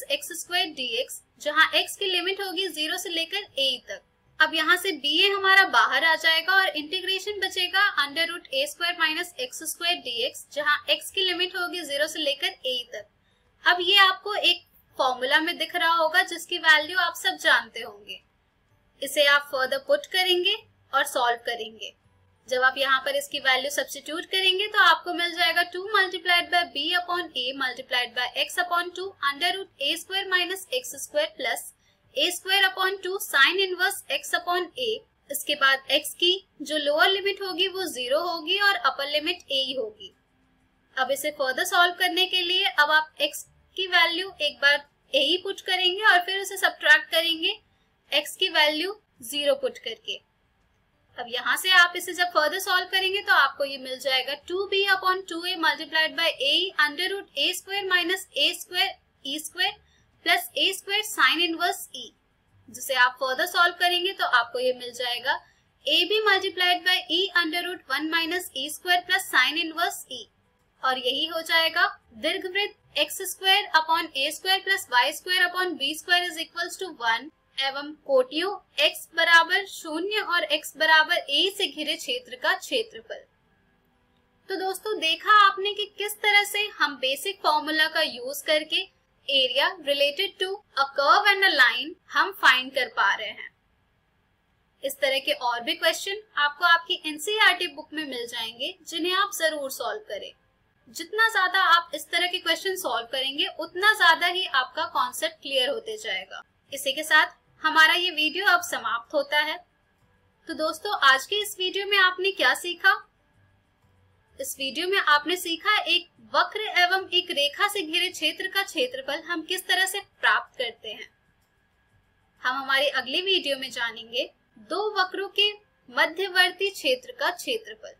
S5: - x² dx, जहाँ x की लिमिट होगी 0 से लेकर a तक। अब यहाँ से ba हमारा बाहर आ जाएगा और इंटीग्रेशन बचेगा √a² - x² dx, जहाँ x की लिमिट होगी 0 से लेकर a तक। अब ये आपको एक फॉर्मूला में दिख रहा होगा जिसकी वैल्यू आप सब जानते होंगे। इसे आप फर्दर पुट करेंगे और सॉल्व करेंगे। जब आप यहाँ पर इसकी वैल्यू सब्स्टिट्यूट करेंगे तो आपको मिल जाएगा 2 multiplied bye b/a multiplied by x/2 √a² - x² plus a² sine inverse x/a। इसके बाद x की जो लोअर लिमिट होगी वो 0 होगी और अपर लिमिट a होगी। अब इसे फर्दर सॉल्व करने के लिए अब आप x की वैल्यू एक बार a ही पुट करेंगे और फिर उसे सब्ट्रैक्ट करेंगे x की वैल्यू 0 पुट करके। अब यहाँ से आप इसे जब फर्दर सॉल्व करेंगे तो आपको ये मिल जाएगा 2b/2a multiplied by a √a² - a² e² plus a² sine inverse e, जिसे आप फर्दर सॉल्व करेंगे तो आपको ये मिल जाएगा ab multiplied by e √1 - e² plus sine inverse e। और यही हो जाएगा दीर्घवृत्त x² a² plus y² b² is equals to 1 एवं कोटियों x = 0 और x = a से घिरे क्षेत्र का क्षेत्रफल। तो दोस्तों देखा आपने कि किस तरह से हम बेसिक फॉर्मूला का यूज करके area related to a curve and a line हम फाइंड कर पा रहे हैं। इस तरह के और भी क्वेश्चन आपको आपकी एनसीईआरटी बुक में मिल जाएंगे जिन्हें आप जरूर सॉल्व करें। जितना ज्यादा आप इस तरह के क्वेश्चन सॉल्व करेंगे उतना ज्यादा ही आपका कॉन्सेप्ट क्लियर होते जाएगा। इसी के साथ हमारा ये वीडियो अब समाप्त होता है। तो दोस्तों आज के इस वीडियो में आपने क्या सीखा? इस वीडियो में आपने सीखा एक वक्र एवं एक रेखा से घिरे क्षेत्र का क्षेत्रफल हम किस तरह से प्राप्त करते हैं। हम हमारी अगली वीडियो में जानेंगे दो वक्रों के मध्यवर्ती क्षेत्र का क्षेत्रफल।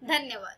S5: धन्यवाद।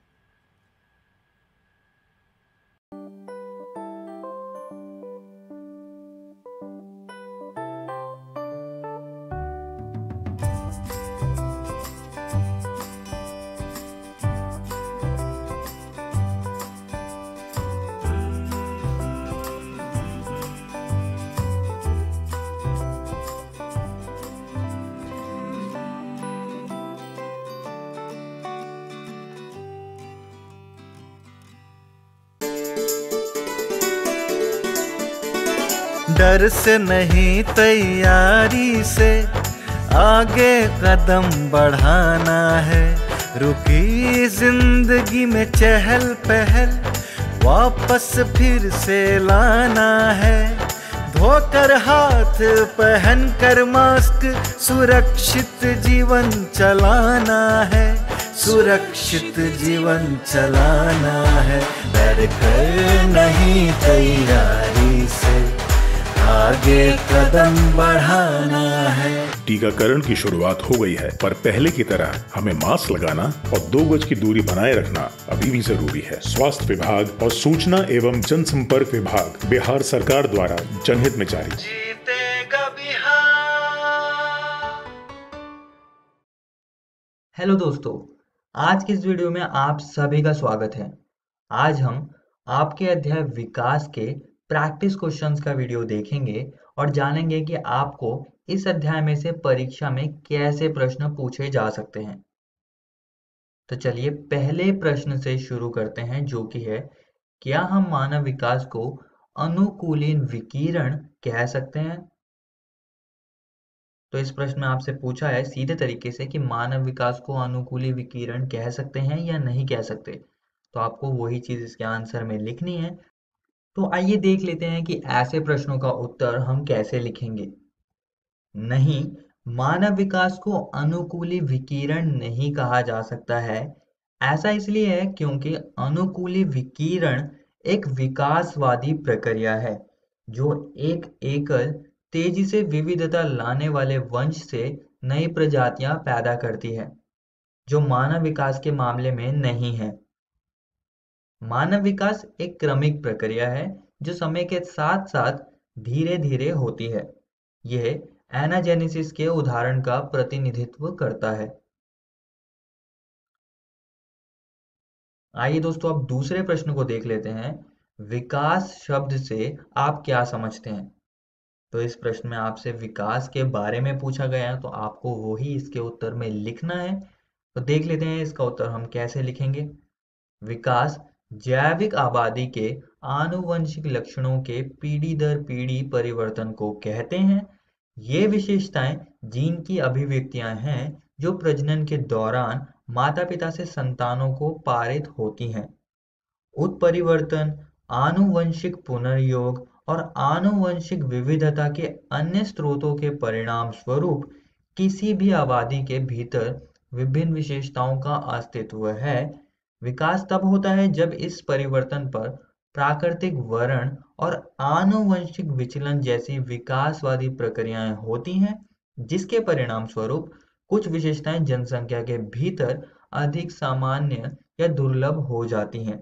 S6: डर से नहीं तैयारी से आगे कदम बढ़ाना है। रुकी जिंदगी में चहल पहल वापस फिर से लाना है। धोकर हाथ पहन कर मास्क सुरक्षित जीवन चलाना है। सुरक्षित जीवन चलाना है। डर कर नहीं तैयारी से आगे कदम बढ़ाना है।
S7: टीकाकरण की शुरुआत हो गई है, पर पहले की तरह हमें मास्क लगाना और 2 गज की दूरी बनाए रखना अभी भी जरूरी है। स्वास्थ्य विभाग और सूचना एवं जनसंपर्क विभाग बिहार सरकार द्वारा जनहित में जारी।
S6: जीतेगा बिहार।
S8: हेलो दोस्तों, आज की इस वीडियो में आप सभी का स्वागत है। आज हम आपके अध्याय विकास के प्रैक्टिस क्वेश्चंस का वीडियो देखेंगे और जानेंगे कि आपको इस अध्याय में से परीक्षा में कैसे प्रश्न पूछे जा सकते हैं। तो चलिए पहले प्रश्न से शुरू करते हैं, जो कि है, क्या हम मानव विकास को अनुकूलन विकिरण कह सकते हैं? तो इस प्रश्न में आपसे पूछा है सीधे तरीके से कि मानव विकास को अनुकूली विकिरण कह सकते हैं या नहीं कह सकते। तो आपको वही चीज इसके आंसर में लिखनी है। तो आइए देख लेते हैं कि ऐसे प्रश्नों का उत्तर हम कैसे लिखेंगे। नहीं, मानव विकास को अनुकूली विकिरण नहीं कहा जा सकता है। ऐसा इसलिए है क्योंकि अनुकूली विकिरण एक विकासवादी प्रक्रिया है जो एक एकल तेजी से विविधता लाने वाले वंश से नई प्रजातियां पैदा करती है, जो मानव विकास के मामले में नहीं है। मानव विकास एक क्रमिक प्रक्रिया है जो समय के साथ साथ धीरे धीरे होती है। यह एनाजेनेसिस के उदाहरण का प्रतिनिधित्व करता है। आइए दोस्तों अब दूसरे प्रश्न को देख लेते हैं। विकास शब्द से आप क्या समझते हैं? तो इस प्रश्न में आपसे विकास के बारे में पूछा गया है, तो आपको वही इसके उत्तर में लिखना है। तो देख लेते हैं इसका उत्तर हम कैसे लिखेंगे। विकास जैविक आबादी के आनुवंशिक लक्षणों के पीढ़ी दर पीढ़ी परिवर्तन को कहते हैं। ये विशेषताएं जीन की अभिव्यक्तियां हैं जो प्रजनन के दौरान माता पिता से संतानों को पारित होती हैं। उत्परिवर्तन, आनुवंशिक पुनर्योग और आनुवंशिक विविधता के अन्य स्रोतों के परिणाम स्वरूप किसी भी आबादी के भीतर विभिन्न विशेषताओं का अस्तित्व है। विकास तब होता है जब इस परिवर्तन पर प्राकृतिक वर्ण और आनुवंशिक विचलन जैसी विकासवादी प्रक्रियाएं होती हैं, जिसके परिणाम स्वरूप कुछ विशेषताएं जनसंख्या के भीतर अधिक सामान्य या दुर्लभ हो जाती हैं।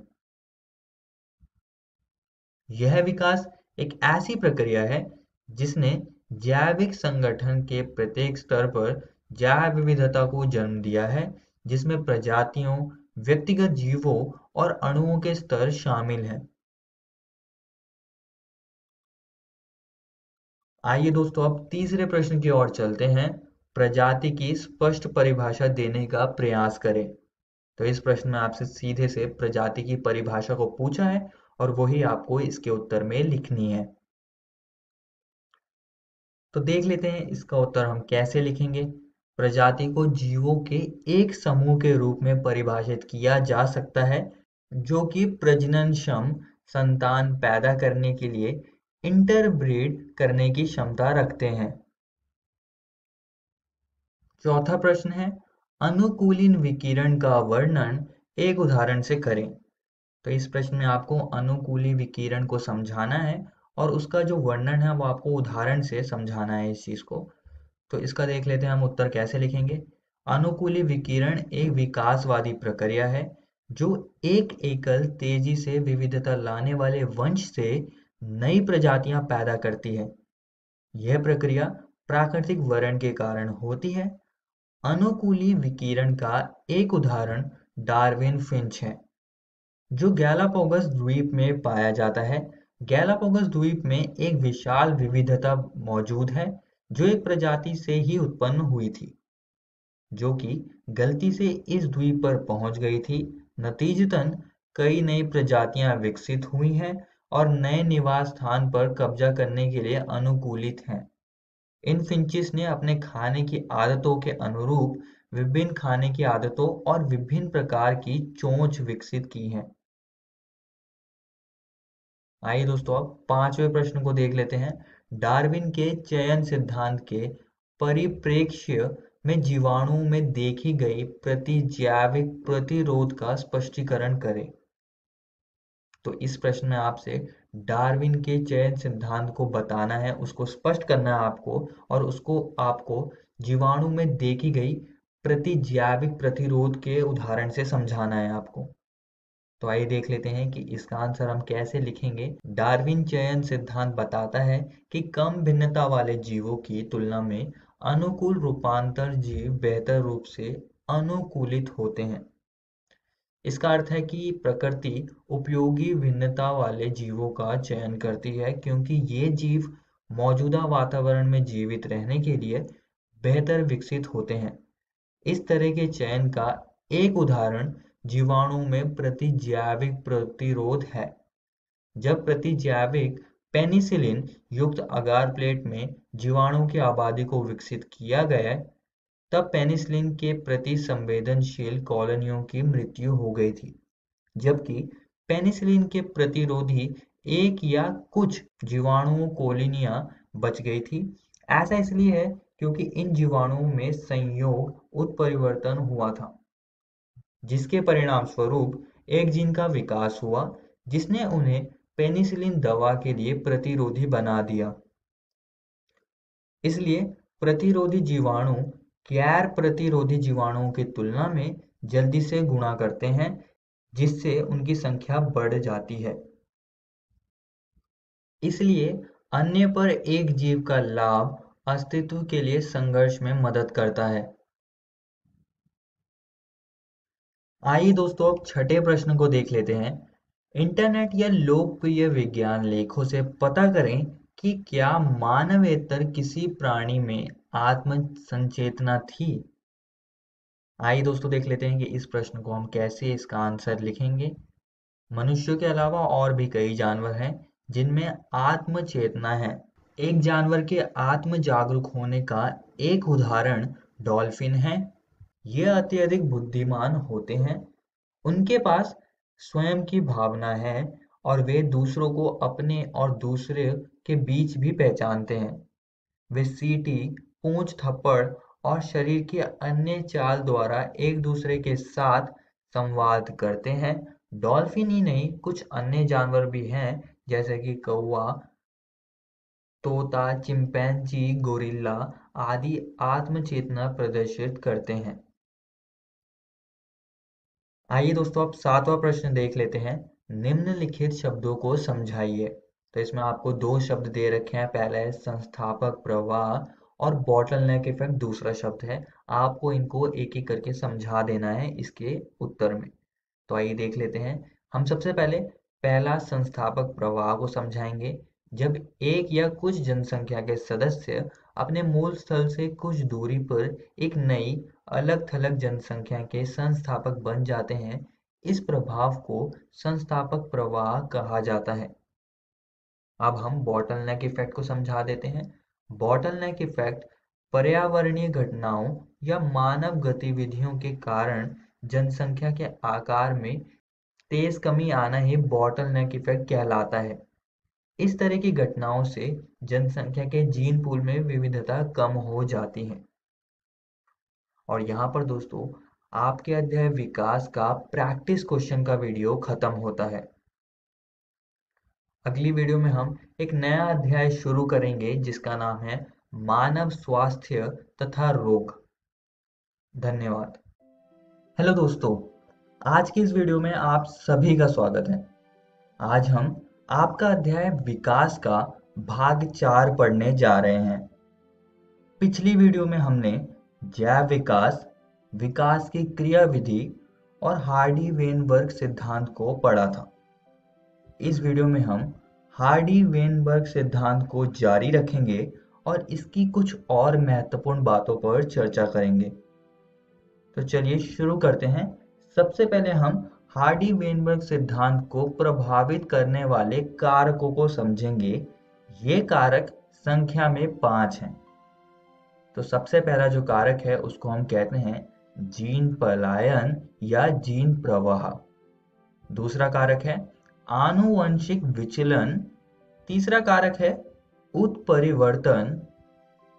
S8: यह विकास एक ऐसी प्रक्रिया है जिसने जैविक संगठन के प्रत्येक स्तर पर जैव विविधता को जन्म दिया है, जिसमें प्रजातियों, व्यक्तिगत जीवों और अणुओं के स्तर शामिल हैं। आइए दोस्तों अब तीसरे प्रश्न की ओर चलते हैं। प्रजाति की स्पष्ट परिभाषा देने का प्रयास करें। तो इस प्रश्न में आपसे सीधे से प्रजाति की परिभाषा को पूछा है और वही आपको इसके उत्तर में लिखनी है। तो देख लेते हैं इसका उत्तर हम कैसे लिखेंगे। प्रजाति को जीवों के एक समूह के रूप में परिभाषित किया जा सकता है जो कि प्रजननक्षम संतान पैदा करने के लिए इंटरब्रीड करने की क्षमता रखते हैं। चौथा प्रश्न है, अनुकूलित विकिरण का वर्णन एक उदाहरण से करें। तो इस प्रश्न में आपको अनुकूलित विकिरण को समझाना है और उसका जो वर्णन है वो आपको उदाहरण से समझाना है इस चीज को। तो इसका देख लेते हैं हम उत्तर कैसे लिखेंगे। अनुकूलित विकिरण एक विकासवादी प्रक्रिया है जो एक एकल तेजी से विविधता लाने वाले वंश से नई प्रजातियां पैदा करती है। यह प्रक्रिया प्राकृतिक वर्ण के कारण होती है। अनुकूलित विकिरण का एक उदाहरण डार्विन फिंच है जो गैलापागोस द्वीप में पाया जाता है। गैलापागोस द्वीप में एक विशाल विविधता मौजूद है जो एक प्रजाति से ही उत्पन्न हुई थी जो कि गलती से इस द्वीप पर पहुंच गई थी। नतीजतन कई नई प्रजातियां विकसित हुई हैं और नए निवास स्थान पर कब्जा करने के लिए अनुकूलित हैं। इन फिंचिस ने अपने खाने की आदतों के अनुरूप विभिन्न खाने की आदतों और विभिन्न प्रकार की चोंच विकसित की हैं। आइए दोस्तों अब पांचवें प्रश्न को देख लेते हैं। डार्विन के चयन सिद्धांत के परिप्रेक्ष्य में जीवाणुओं में देखी गई प्रतिजैविक प्रतिरोध का स्पष्टीकरण करें। तो इस प्रश्न में आपसे डार्विन के चयन सिद्धांत को बताना है, उसको स्पष्ट करना है आपको और उसको आपको जीवाणु में देखी गई प्रतिजैविक प्रतिरोध के उदाहरण से समझाना है आपको। तो आइए देख लेते हैं कि इसका आंसर हम कैसे लिखेंगे। डार्विन चयन सिद्धांत बताता है कि कम भिन्नता वाले जीवों की तुलना में अनुकूल रूपांतर जीव बेहतर रूप से अनुकूलित होते हैं। इसका अर्थ है कि प्रकृति उपयोगी भिन्नता वाले जीवों का चयन करती है क्योंकि ये जीव मौजूदा वातावरण में जीवित रहने के लिए बेहतर विकसित होते हैं। इस तरह के चयन का एक उदाहरण जीवाणु में प्रतिजैविक प्रतिरोध है। जब प्रतिजैविक पेनिसिलिन युक्त अगार प्लेट में जीवाणु की आबादी को विकसित किया गया तब पेनिसिलिन के प्रति संवेदनशील कॉलोनियों की मृत्यु हो गई थी, जबकि पेनिसिलिन के प्रतिरोधी एक या कुछ जीवाणु कॉलोनियां बच गई थी। ऐसा इसलिए है क्योंकि इन जीवाणुओं में संयोग उत्परिवर्तन हुआ था जिसके परिणाम स्वरूप एक जीन का विकास हुआ जिसने उन्हें पेनिसिलिन दवा के लिए प्रतिरोधी बना दिया। इसलिए प्रतिरोधी जीवाणु गैर प्रतिरोधी जीवाणुओं की तुलना में जल्दी से गुणा करते हैं जिससे उनकी संख्या बढ़ जाती है। इसलिए अन्य पर एक जीव का लाभ अस्तित्व के लिए संघर्ष में मदद करता है। आइए दोस्तों अब छठे प्रश्न को देख लेते हैं। इंटरनेट या लोकप्रिय विज्ञान लेखों से पता करें कि क्या मानवेतर किसी प्राणी में आत्म संचेतना थी। आइए दोस्तों देख लेते हैं कि इस प्रश्न को हम कैसे इसका आंसर लिखेंगे। मनुष्यों के अलावा और भी कई जानवर हैं जिनमें आत्म चेतना है। एक जानवर के आत्म जागरूक होने का एक उदाहरण डॉल्फिन है। ये अत्यधिक बुद्धिमान होते हैं, उनके पास स्वयं की भावना है और वे दूसरों को अपने और दूसरे के बीच भी पहचानते हैं। वे सीटी, पूंछ थप्पड़ और शरीर की अन्य चाल द्वारा एक दूसरे के साथ संवाद करते हैं। डॉल्फिन ही नहीं, कुछ अन्य जानवर भी हैं जैसे कि कौवा, तोता, चिंपैंजी, गोरिल्ला आदि आत्मचेतना प्रदर्शित करते हैं। आइए दोस्तों अब सातवां प्रश्न देख लेते हैं। निम्नलिखित शब्दों को समझाइए। तो इसमें आपको दो शब्द दे रखे हैं, पहला है संस्थापक प्रवाह और बॉटलनेक इफेक्ट दूसरा शब्द है। आपको इनको एक एक करके समझा देना है इसके उत्तर में। तो आइए देख लेते हैं। हम सबसे पहले पहला संस्थापक प्रवाह को समझाएंगे। जब एक या कुछ जनसंख्या के सदस्य अपने मूल स्थल से कुछ दूरी पर एक नई अलग थलग जनसंख्या के संस्थापक बन जाते हैं, इस प्रभाव को संस्थापक प्रवाह कहा जाता है। अब हम बॉटलनेक इफेक्ट को समझा देते हैं। बॉटलनेक इफेक्ट पर्यावरणीय घटनाओं या मानव गतिविधियों के कारण जनसंख्या के आकार में तेज कमी आना ही बॉटलनेक इफेक्ट कहलाता है। इस तरह की घटनाओं से जनसंख्या के जीन पूल में विविधता कम हो जाती है। और यहाँ पर दोस्तों आपके अध्याय विकास का प्रैक्टिस क्वेश्चन का वीडियो खत्म होता है। अगली वीडियो में हम एक नया अध्याय शुरू करेंगे जिसका नाम है मानव स्वास्थ्य तथा रोग। धन्यवाद। हेलो दोस्तों, आज की इस वीडियो में आप सभी का स्वागत है। आज हम आपका अध्याय विकास का भाग 4 पढ़ने जा रहे हैं। पिछली वीडियो में हमने जैव विकास, विकास की क्रियाविधि और हार्डी-वेनबर्ग सिद्धांत को पढ़ा था। इस वीडियो में हम हार्डी-वेनबर्ग सिद्धांत को जारी रखेंगे और इसकी कुछ और महत्वपूर्ण बातों पर चर्चा करेंगे। तो चलिए शुरू करते हैं। सबसे पहले हम हार्डी-वेनबर्ग सिद्धांत को प्रभावित करने वाले कारकों को समझेंगे। ये कारक संख्या में 5 हैं। तो सबसे पहला जो कारक है उसको हम कहते हैं जीन पलायन या जीन प्रवाह। दूसरा कारक है आनुवंशिक विचलन। तीसरा कारक है उत्परिवर्तन।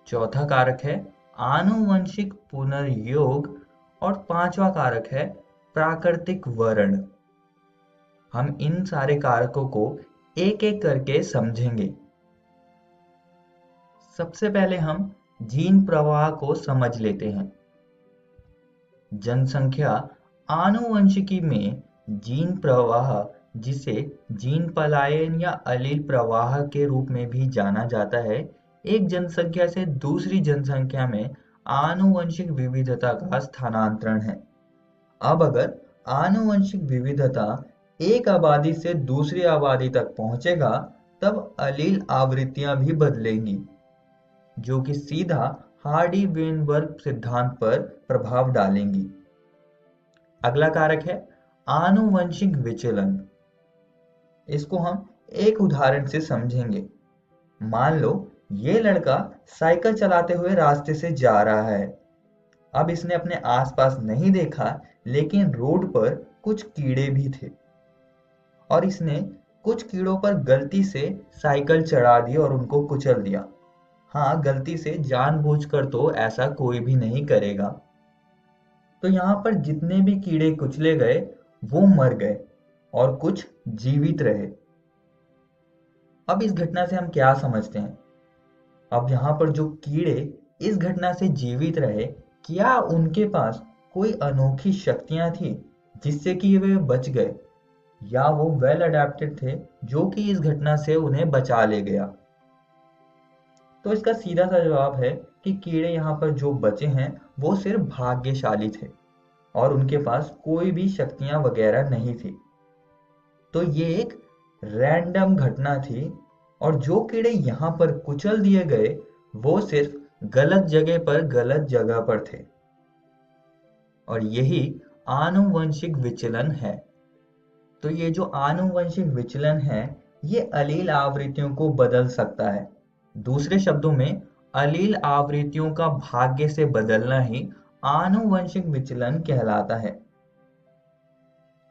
S8: चौथा कारक है आनुवंशिक पुनर्योग और पांचवा कारक है प्राकृतिक वर्ण। हम इन सारे कारकों को एक एक करके समझेंगे। सबसे पहले हम जीन प्रवाह को समझ लेते हैं। जनसंख्या आनुवंशिकी में जीन प्रवाह, जिसे जीन पलायन या अलील प्रवाह के रूप में भी जाना जाता है, एक जनसंख्या से दूसरी जनसंख्या में आनुवंशिक विविधता का स्थानांतरण है। अब अगर आनुवंशिक विविधता एक आबादी से दूसरी आबादी तक पहुंचेगा तब अलील आवृत्तियां भी बदलेंगी, जो कि सीधा हार्डी-वेनबर्ग सिद्धांत पर प्रभाव डालेंगी। अगला कारक है आनुवंशिक विचलन। इसको हम एक उदाहरण से समझेंगे। मान लो ये लड़का साइकिल चलाते हुए रास्ते से जा रहा है। अब इसने अपने आसपास नहीं देखा, लेकिन रोड पर कुछ कीड़े भी थे और इसने कुछ कीड़ों पर गलती से साइकिल चढ़ा दी और उनको कुचल दिया। हाँ, गलती से, जानबूझकर तो ऐसा कोई भी नहीं करेगा। तो यहाँ पर जितने भी कीड़े कुचले गए वो मर गए और कुछ जीवित रहे। अब इस घटना से हम क्या समझते हैं? अब यहाँ पर जो कीड़े इस घटना से जीवित रहे, क्या उनके पास कोई अनोखी शक्तियां थी जिससे कि वे बच गए, या वो वेल अडेप्टेड थे जो कि इस घटना से उन्हें बचा ले गया? तो इसका सीधा सा जवाब है कि कीड़े यहाँ पर जो बचे हैं वो सिर्फ भाग्यशाली थे और उनके पास कोई भी शक्तियां वगैरह नहीं थी। तो ये एक रैंडम घटना थी और जो कीड़े यहाँ पर कुचल दिए गए वो सिर्फ गलत जगह पर थे। और यही आनुवंशिक विचलन है। तो ये जो आनुवंशिक विचलन है ये अलील आवृत्तियों को बदल सकता है। दूसरे शब्दों में अलील आवृत्तियों का भाग्य से बदलना ही आनुवंशिक विचलन कहलाता है।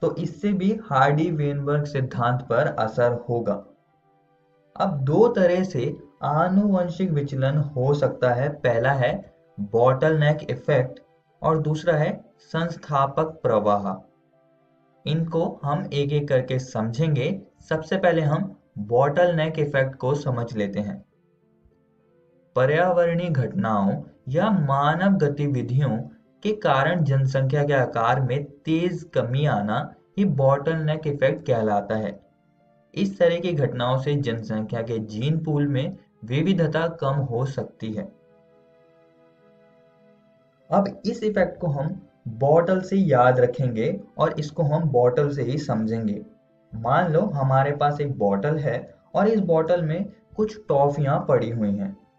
S8: तो इससे भी हार्डी-वेनबर्ग सिद्धांत पर असर होगा। अब दो तरह से आनुवंशिक विचलन हो सकता है। पहला है बॉटलनेक इफेक्ट और दूसरा है संस्थापक प्रवाह। इनको हम एक एक करके समझेंगे। सबसे पहले हम बॉटलनेक इफेक्ट को समझ लेते हैं। पर्यावरणीय घटनाओं या मानव गतिविधियों के कारण जनसंख्या के आकार में तेज कमी आना ही बॉटलनेक इफेक्ट कहलाता है। इस तरह की घटनाओं से जनसंख्या के जीन पूल में विविधता कम हो सकती है। अब इस इफेक्ट को हम बॉटल से याद रखेंगे और इसको हम बॉटल से ही समझेंगे। मान लो हमारे पास एक बॉटल है और इस बॉटल में कुछ टॉफियां पड़ी हुई हैं।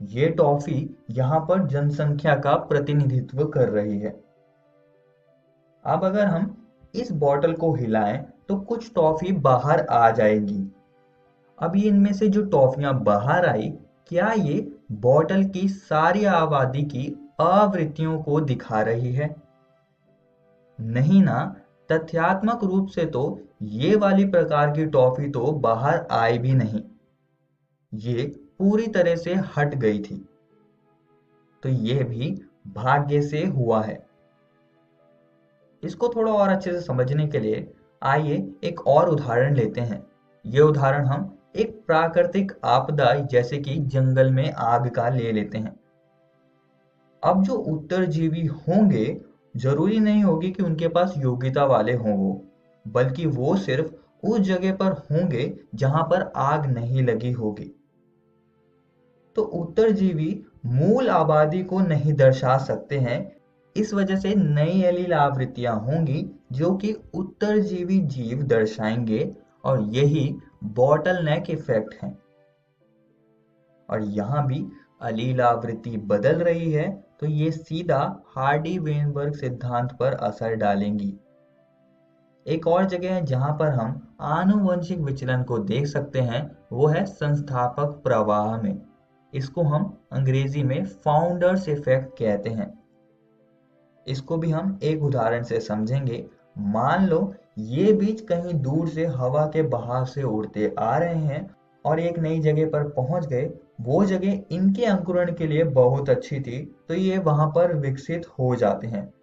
S8: ये टॉफी यहाँ पर जनसंख्या का प्रतिनिधित्व कर रही है। अब अगर हम इस बॉटल को हिलाएं तो कुछ टॉफी बाहर आ जाएगी। अब ये इनमें से जो टॉफियां बाहर आई, क्या ये बॉटल की सारी आबादी की आवृत्तियों को दिखा रही है? नहीं ना, तथ्यात्मक रूप से तो ये वाली प्रकार की टॉफी तो बाहर आई भी नहीं, ये पूरी तरह से हट गई थी। तो यह भी भाग्य से हुआ है। इसको थोड़ा और अच्छे से समझने के लिए आइए एक और उदाहरण लेते हैं। ये उदाहरण हम एक प्राकृतिक आपदा जैसे कि जंगल में आग का ले लेते हैं। अब जो उत्तरजीवी होंगे, जरूरी नहीं होगी कि उनके पास योग्यता वाले हों वो, बल्कि वो सिर्फ उस जगह पर होंगे जहां पर आग नहीं लगी होगी। तो उत्तरजीवी मूल आबादी को नहीं दर्शा सकते हैं, इस वजह से नई एलील आवृत्तियां होंगी जो कि उत्तरजीवी जीव दर्शाएंगे, और यही बॉटलनेक इफेक्ट है। और यहां भी एलील आवृत्ति बदल रही है, तो ये सीधा हार्डी-वेनबर्ग सिद्धांत पर असर डालेंगी। एक और जगह है जहां पर हम आनुवंशिक विचलन को देख सकते हैं, वो है संस्थापक प्रवाह में। इसको हम अंग्रेजी में फाउंडर्स इफेक्ट कहते हैं। इसको भी हम एक उदाहरण से समझेंगे। मान लो ये बीज कहीं दूर से हवा के बहाव से उड़ते आ रहे हैं और एक नई जगह पर पहुंच गए। वो जगह इनके अंकुरण के लिए बहुत अच्छी थी, तो ये वहां पर विकसित हो जाते हैं।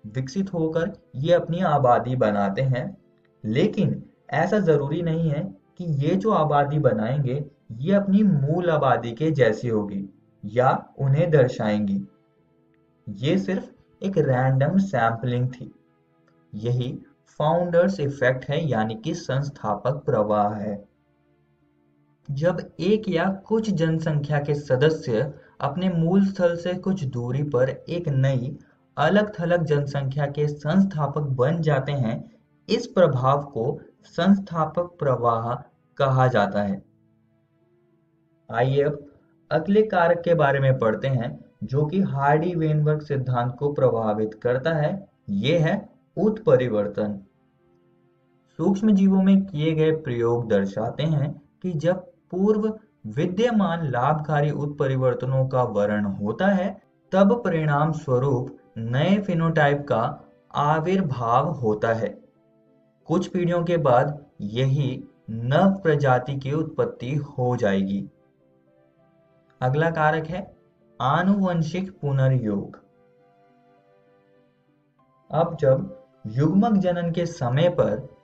S8: विकसित होकर ये अपनी आबादी बनाते हैं, लेकिन ऐसा जरूरी नहीं है कि ये जो आबादी बनाएंगे ये अपनी मूल आबादी के जैसी होगी या उन्हें दर्शाएंगी। ये सिर्फ एक रैंडम सैंपलिंग थी। यही फाउंडर्स इफेक्ट है, यानी कि संस्थापक प्रवाह है। जब एक या कुछ जनसंख्या के सदस्य अपने मूल स्थल से कुछ दूरी पर एक नई अलग थलग जनसंख्या के संस्थापक बन जाते हैं, इस प्रभाव को संस्थापक प्रवाह कहा जाता है। आइए अब अगले कारक के बारे में पढ़ते हैं जो कि हार्डी-वेनबर्ग सिद्धांत को प्रभावित करता है। ये है उत्परिवर्तन। सूक्ष्म जीवों में किए गए प्रयोग दर्शाते हैं कि जब पूर्व विद्यमान लाभकारी उत्परिवर्तनों का वर्णन होता है, तब परिणाम स्वरूप नए फिनोटाइप का आविर्भाव होता है। कुछ पीढ़ियों के बाद यही नव प्रजाति की उत्पत्ति हो जाएगी। अगला कारक है आनुवंशिक पुनर्योग। अब जब युग्मक जनन के समय पर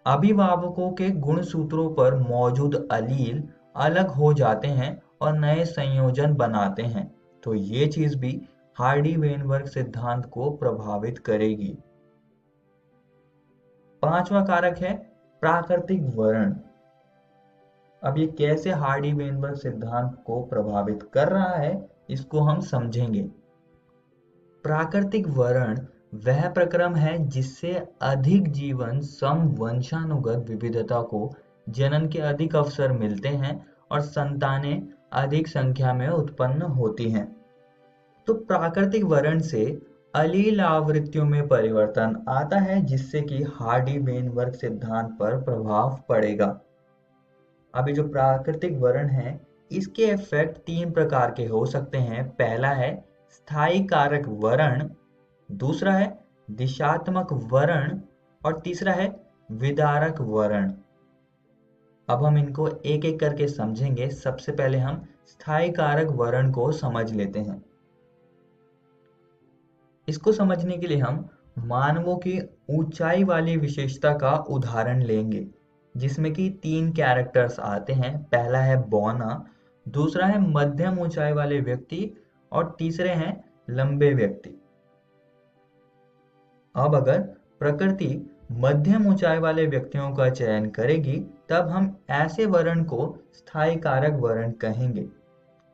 S8: अभिभावकों के गुणसूत्रों पर मौजूद अलील अलग हो जाते हैं और नए संयोजन बनाते हैं, तो ये चीज भी हार्डी-वेनबर्ग सिद्धांत को प्रभावित करेगी। पांचवा कारक है प्राकृतिक वर्ण। अब ये कैसे हार्डी-वेनबर्ग सिद्धांत को प्रभावित कर रहा है, इसको हम समझेंगे। प्राकृतिक वर्ण वह प्रक्रम है जिससे अधिक जीवन सम वंशानुगत विविधता को जनन के अधिक अवसर मिलते हैं और संतानें अधिक संख्या में उत्पन्न होती हैं। तो प्राकृतिक वर्ण से अलील आवृत्तियों में परिवर्तन आता है, जिससे कि हार्डी-वेनबर्ग सिद्धांत पर प्रभाव पड़ेगा। अभी जो प्राकृतिक वर्ण है, इसके इफेक्ट तीन प्रकार के हो सकते हैं। पहला है स्थायी कारक वर्ण, दूसरा है दिशात्मक वर्ण और तीसरा है विदारक वर्ण। अब हम इनको एक एक करके समझेंगे। सबसे पहले हम स्थायी कारक वर्ण को समझ लेते हैं। इसको समझने के लिए हम मानवों की ऊंचाई वाली विशेषता का उदाहरण लेंगे, जिसमें कि तीन कैरेक्टर्स आते हैं। पहला है बौना, दूसरा है मध्यम ऊंचाई वाले व्यक्ति और तीसरे हैं लंबे व्यक्ति। अब अगर प्रकृति मध्यम ऊंचाई वाले व्यक्तियों का चयन करेगी, तब हम ऐसे वर्ण को स्थायी कारक वर्ण कहेंगे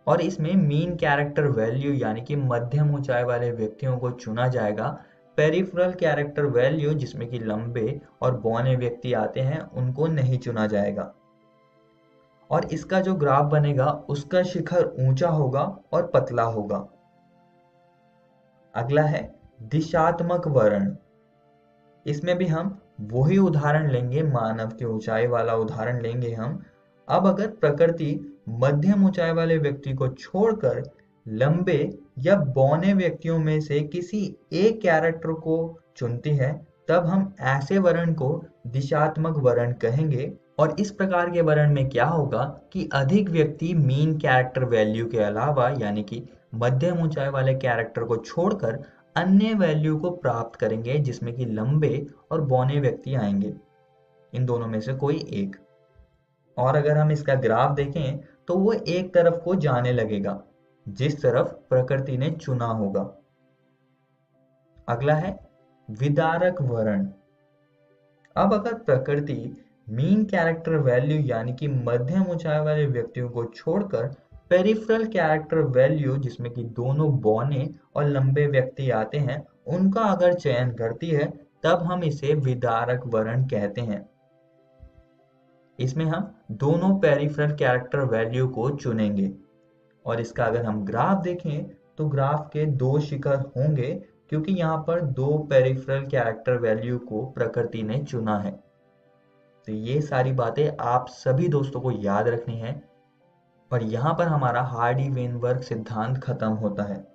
S8: और इसमें मीन कैरेक्टर वैल्यू यानी कि मध्यम ऊंचाई वाले व्यक्तियों को चुना जाएगा। पेरिफेरल कैरेक्टर वैल्यू जिसमें कि लंबे और बौने व्यक्ति आते हैं, उनको नहीं चुना जाएगा। और इसका जो ग्राफ बनेगा उसका शिखर ऊंचा होगा और पतला होगा। अगला है दिशात्मक वर्ण। इसमें भी हम वही उदाहरण लेंगे, मानव की ऊंचाई वाला उदाहरण लेंगे हम। अब अगर प्रकृति मध्यम ऊंचाई वाले व्यक्ति को छोड़कर लंबे या बौने व्यक्तियों में से किसी एक कैरेक्टर को चुनती है, तब हम ऐसे वर्ण को दिशात्मक वर्ण कहेंगे। और इस प्रकार के वर्ण में क्या होगा कि अधिक व्यक्ति मीन कैरेक्टर वैल्यू के अलावा यानी कि मध्यम ऊंचाई वाले कैरेक्टर को छोड़कर अन्य वैल्यू को प्राप्त करेंगे, जिसमें कि लंबे और बौने व्यक्ति आएंगे, इन दोनों में से कोई एक। और अगर हम इसका ग्राफ देखें तो वो एक तरफ को जाने लगेगा, जिस तरफ प्रकृति ने चुना होगा। अगला है विदारक वर्ण। अब अगर प्रकृति मीन कैरेक्टर वैल्यू यानी कि मध्यम ऊंचाई वाले व्यक्तियों को छोड़कर पेरिफेरल कैरेक्टर वैल्यू, जिसमें कि दोनों बौने और लंबे व्यक्ति आते हैं, उनका अगर चयन करती है, तब हम इसे विदारक वर्ण कहते हैं। इसमें हम दोनों पेरिफेरल कैरेक्टर वैल्यू को चुनेंगे। और इसका अगर हम ग्राफ देखें तो ग्राफ के दो शिखर होंगे, क्योंकि यहाँ पर दो पेरिफेरल कैरेक्टर वैल्यू को प्रकृति ने चुना है। तो ये सारी बातें आप सभी दोस्तों को याद रखनी है। और यहाँ पर हमारा हार्डी-वेनबर्ग सिद्धांत खत्म होता है।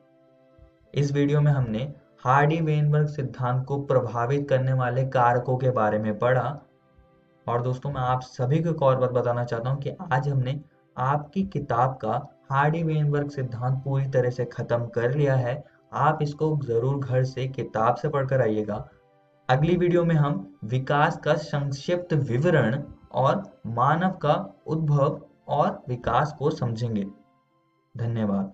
S8: इस वीडियो में हमने हार्डी-वेनबर्ग सिद्धांत को प्रभावित करने वाले कारकों के बारे में पढ़ा। और दोस्तों मैं आप सभी को एक और बात बताना चाहता हूँ कि आज हमने आपकी किताब का हार्डी-वेनबर्ग सिद्धांत पूरी तरह से खत्म कर लिया है। आप इसको जरूर घर से किताब से पढ़कर आइएगा। अगली वीडियो में हम विकास का संक्षिप्त विवरण और मानव का उद्भव और विकास को समझेंगे। धन्यवाद।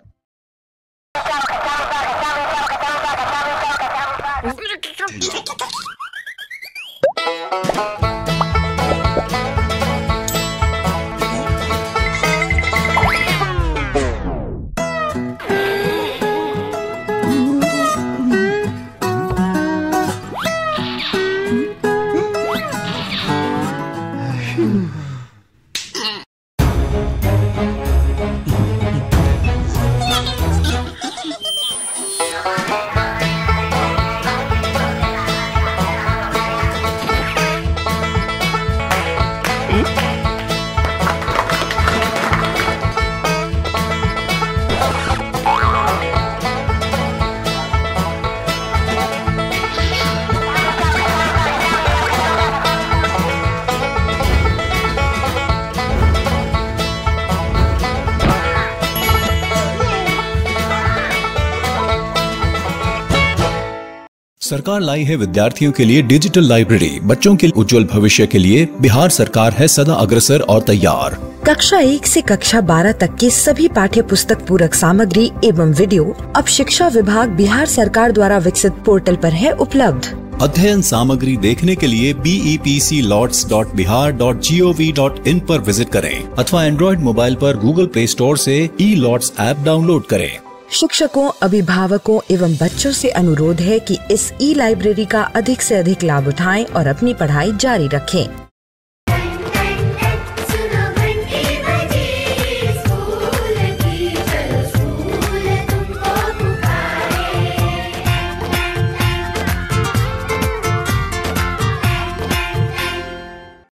S9: सरकार लाई है विद्यार्थियों के लिए डिजिटल लाइब्रेरी। बच्चों के उज्जवल भविष्य के लिए बिहार सरकार है सदा अग्रसर और तैयार।
S10: कक्षा 1 से कक्षा 12 तक के सभी पाठ्य पुस्तक पूरक सामग्री एवं वीडियो अब शिक्षा विभाग बिहार सरकार द्वारा विकसित पोर्टल पर है उपलब्ध।
S9: अध्ययन सामग्री देखने के लिए bepclots.bihar.gov.in पर विजिट करें अथवा एंड्रॉइड मोबाइल पर गूगल प्ले स्टोर से ई-लॉट्स ऐप डाउनलोड करें।
S10: शिक्षकों, अभिभावकों एवं बच्चों से अनुरोध है कि इस ई लाइब्रेरी का अधिक से अधिक लाभ उठाएं और अपनी पढ़ाई जारी रखें।